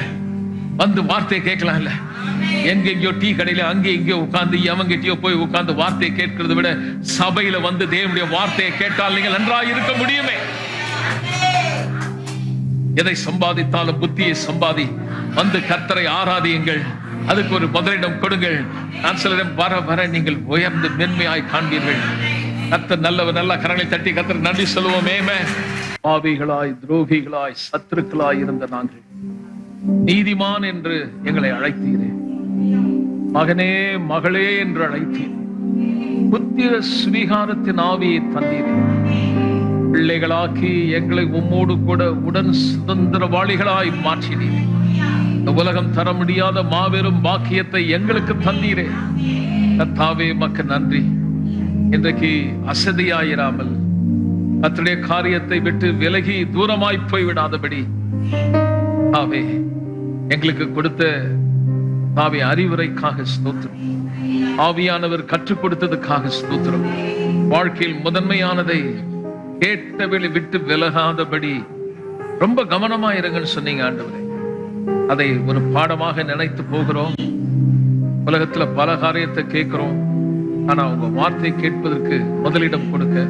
வந்து வார்த்தையை கேட்கலாம் இல்ல. எங்கெங்கயோ டீ கடையில அங்கே இங்கேயோ உட்கார்ந்து எவங்கிட்டயோ போய் உட்கார்ந்து வார்த்தையை கேட்கிறத விட சபையில வந்து தேவனுடைய வார்த்தையை கேட்டால் நீங்கள் நன்றாக இருக்க முடியுமே. எதை சம்பாதித்தாலும் புத்தியை சம்பாதி, வந்து கர்த்தரை ஆராதியுங்கள், அதுக்கு ஒரு முதலிடம் கொடுங்கள். நான் சொல்றேன், வர வர நீங்கள் உயர்ந்து மென்மையாய் காண்பீர்கள். கர்த்தர் நல்லவர். நல்ல கரங்களை தட்டி கர்த்தர் நன்றி சொல்லுவோமே. பாவிகளாய், துரோகிகளாய், சத்துருக்களாய் இருந்த நாங்கள் நீதிமான் என்று எங்களை அழைத்தீரே. மகனே, மகளே என்று அழைத்தீர். புத்திர சுவீகாரத்தின் ஆவியை தந்தீர். பிள்ளைகளாக்கி எங்களை உம்மோடு கூட உடன் சுதந்திரவாளிகளாய் மாற்றினீர். இந்த உலகம் தர முடியாத மாபெரும் பாக்கியத்தை எங்களுக்கு தந்தீரே. கர்த்தாவே, மக்கு நன்றி. இன்றைக்கு அசதியாயிராமல், கர்த்தருடைய காரியத்தை விட்டு விலகி தூரமாய் போய்விடாதபடி ஆவே எங்களுக்கு கொடுத்த ஆவி அறிவுரைக்காக ஸ்தோத்திரம். ஆவியானவர் கற்றுக் கொடுத்ததுக்காக ஸ்தோத்திரம். வாழ்க்கையில் முதன்மையானதை கேட்டவளை விட்டு விலகாதபடி ரொம்ப கவனமா இருங்கன்னு சொன்னீங்க ஆண்டவரே. அதை ஒரு பாடமாக நினைத்து போகிறோம். உலகத்துல பல காரியத்தை கேட்கிறோம், ஆனா உங்க வார்த்தை கேட்பதற்கு முதலிடம் கொடுக்க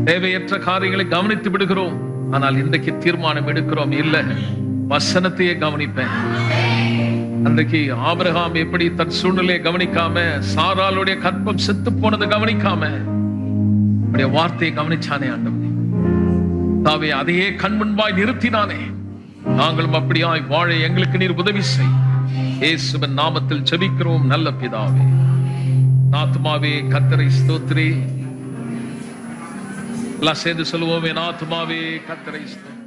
தேவையற்ற காரியங்களை கவனித்து விடுகிறோம். ஆனால் இன்றைக்கு தீர்மானம் எடுக்கிறோம், இல்ல வசனத்தையே கவனிப்பேன். அன்றைக்கு ஆபிரகாம் எப்படி தன் சூழ்நிலையை கவனிக்காம, சாராளுடைய கற்பம் செத்து போனதை கவனிக்காம வார்த்தையை கவனிச்சானே ஆண்டவரே. தாவே, அதையே கண் முன்பாய் நிறுத்தினானே. நாங்களும் அப்படியாய் வாழ எங்களுக்கு நீர் உதவி செய். இயேசுவின் நாமத்தில் ஜெபிக்கிறோம் நல்ல பிதாவே. ஆத்துமாவே கர்த்தரை ஸ்தோத்திரி. எல்லாம் சேர்ந்து சொல்லுவோம், என் ஆத்துமாவே கர்த்தரை ஸ்தோத்திரி.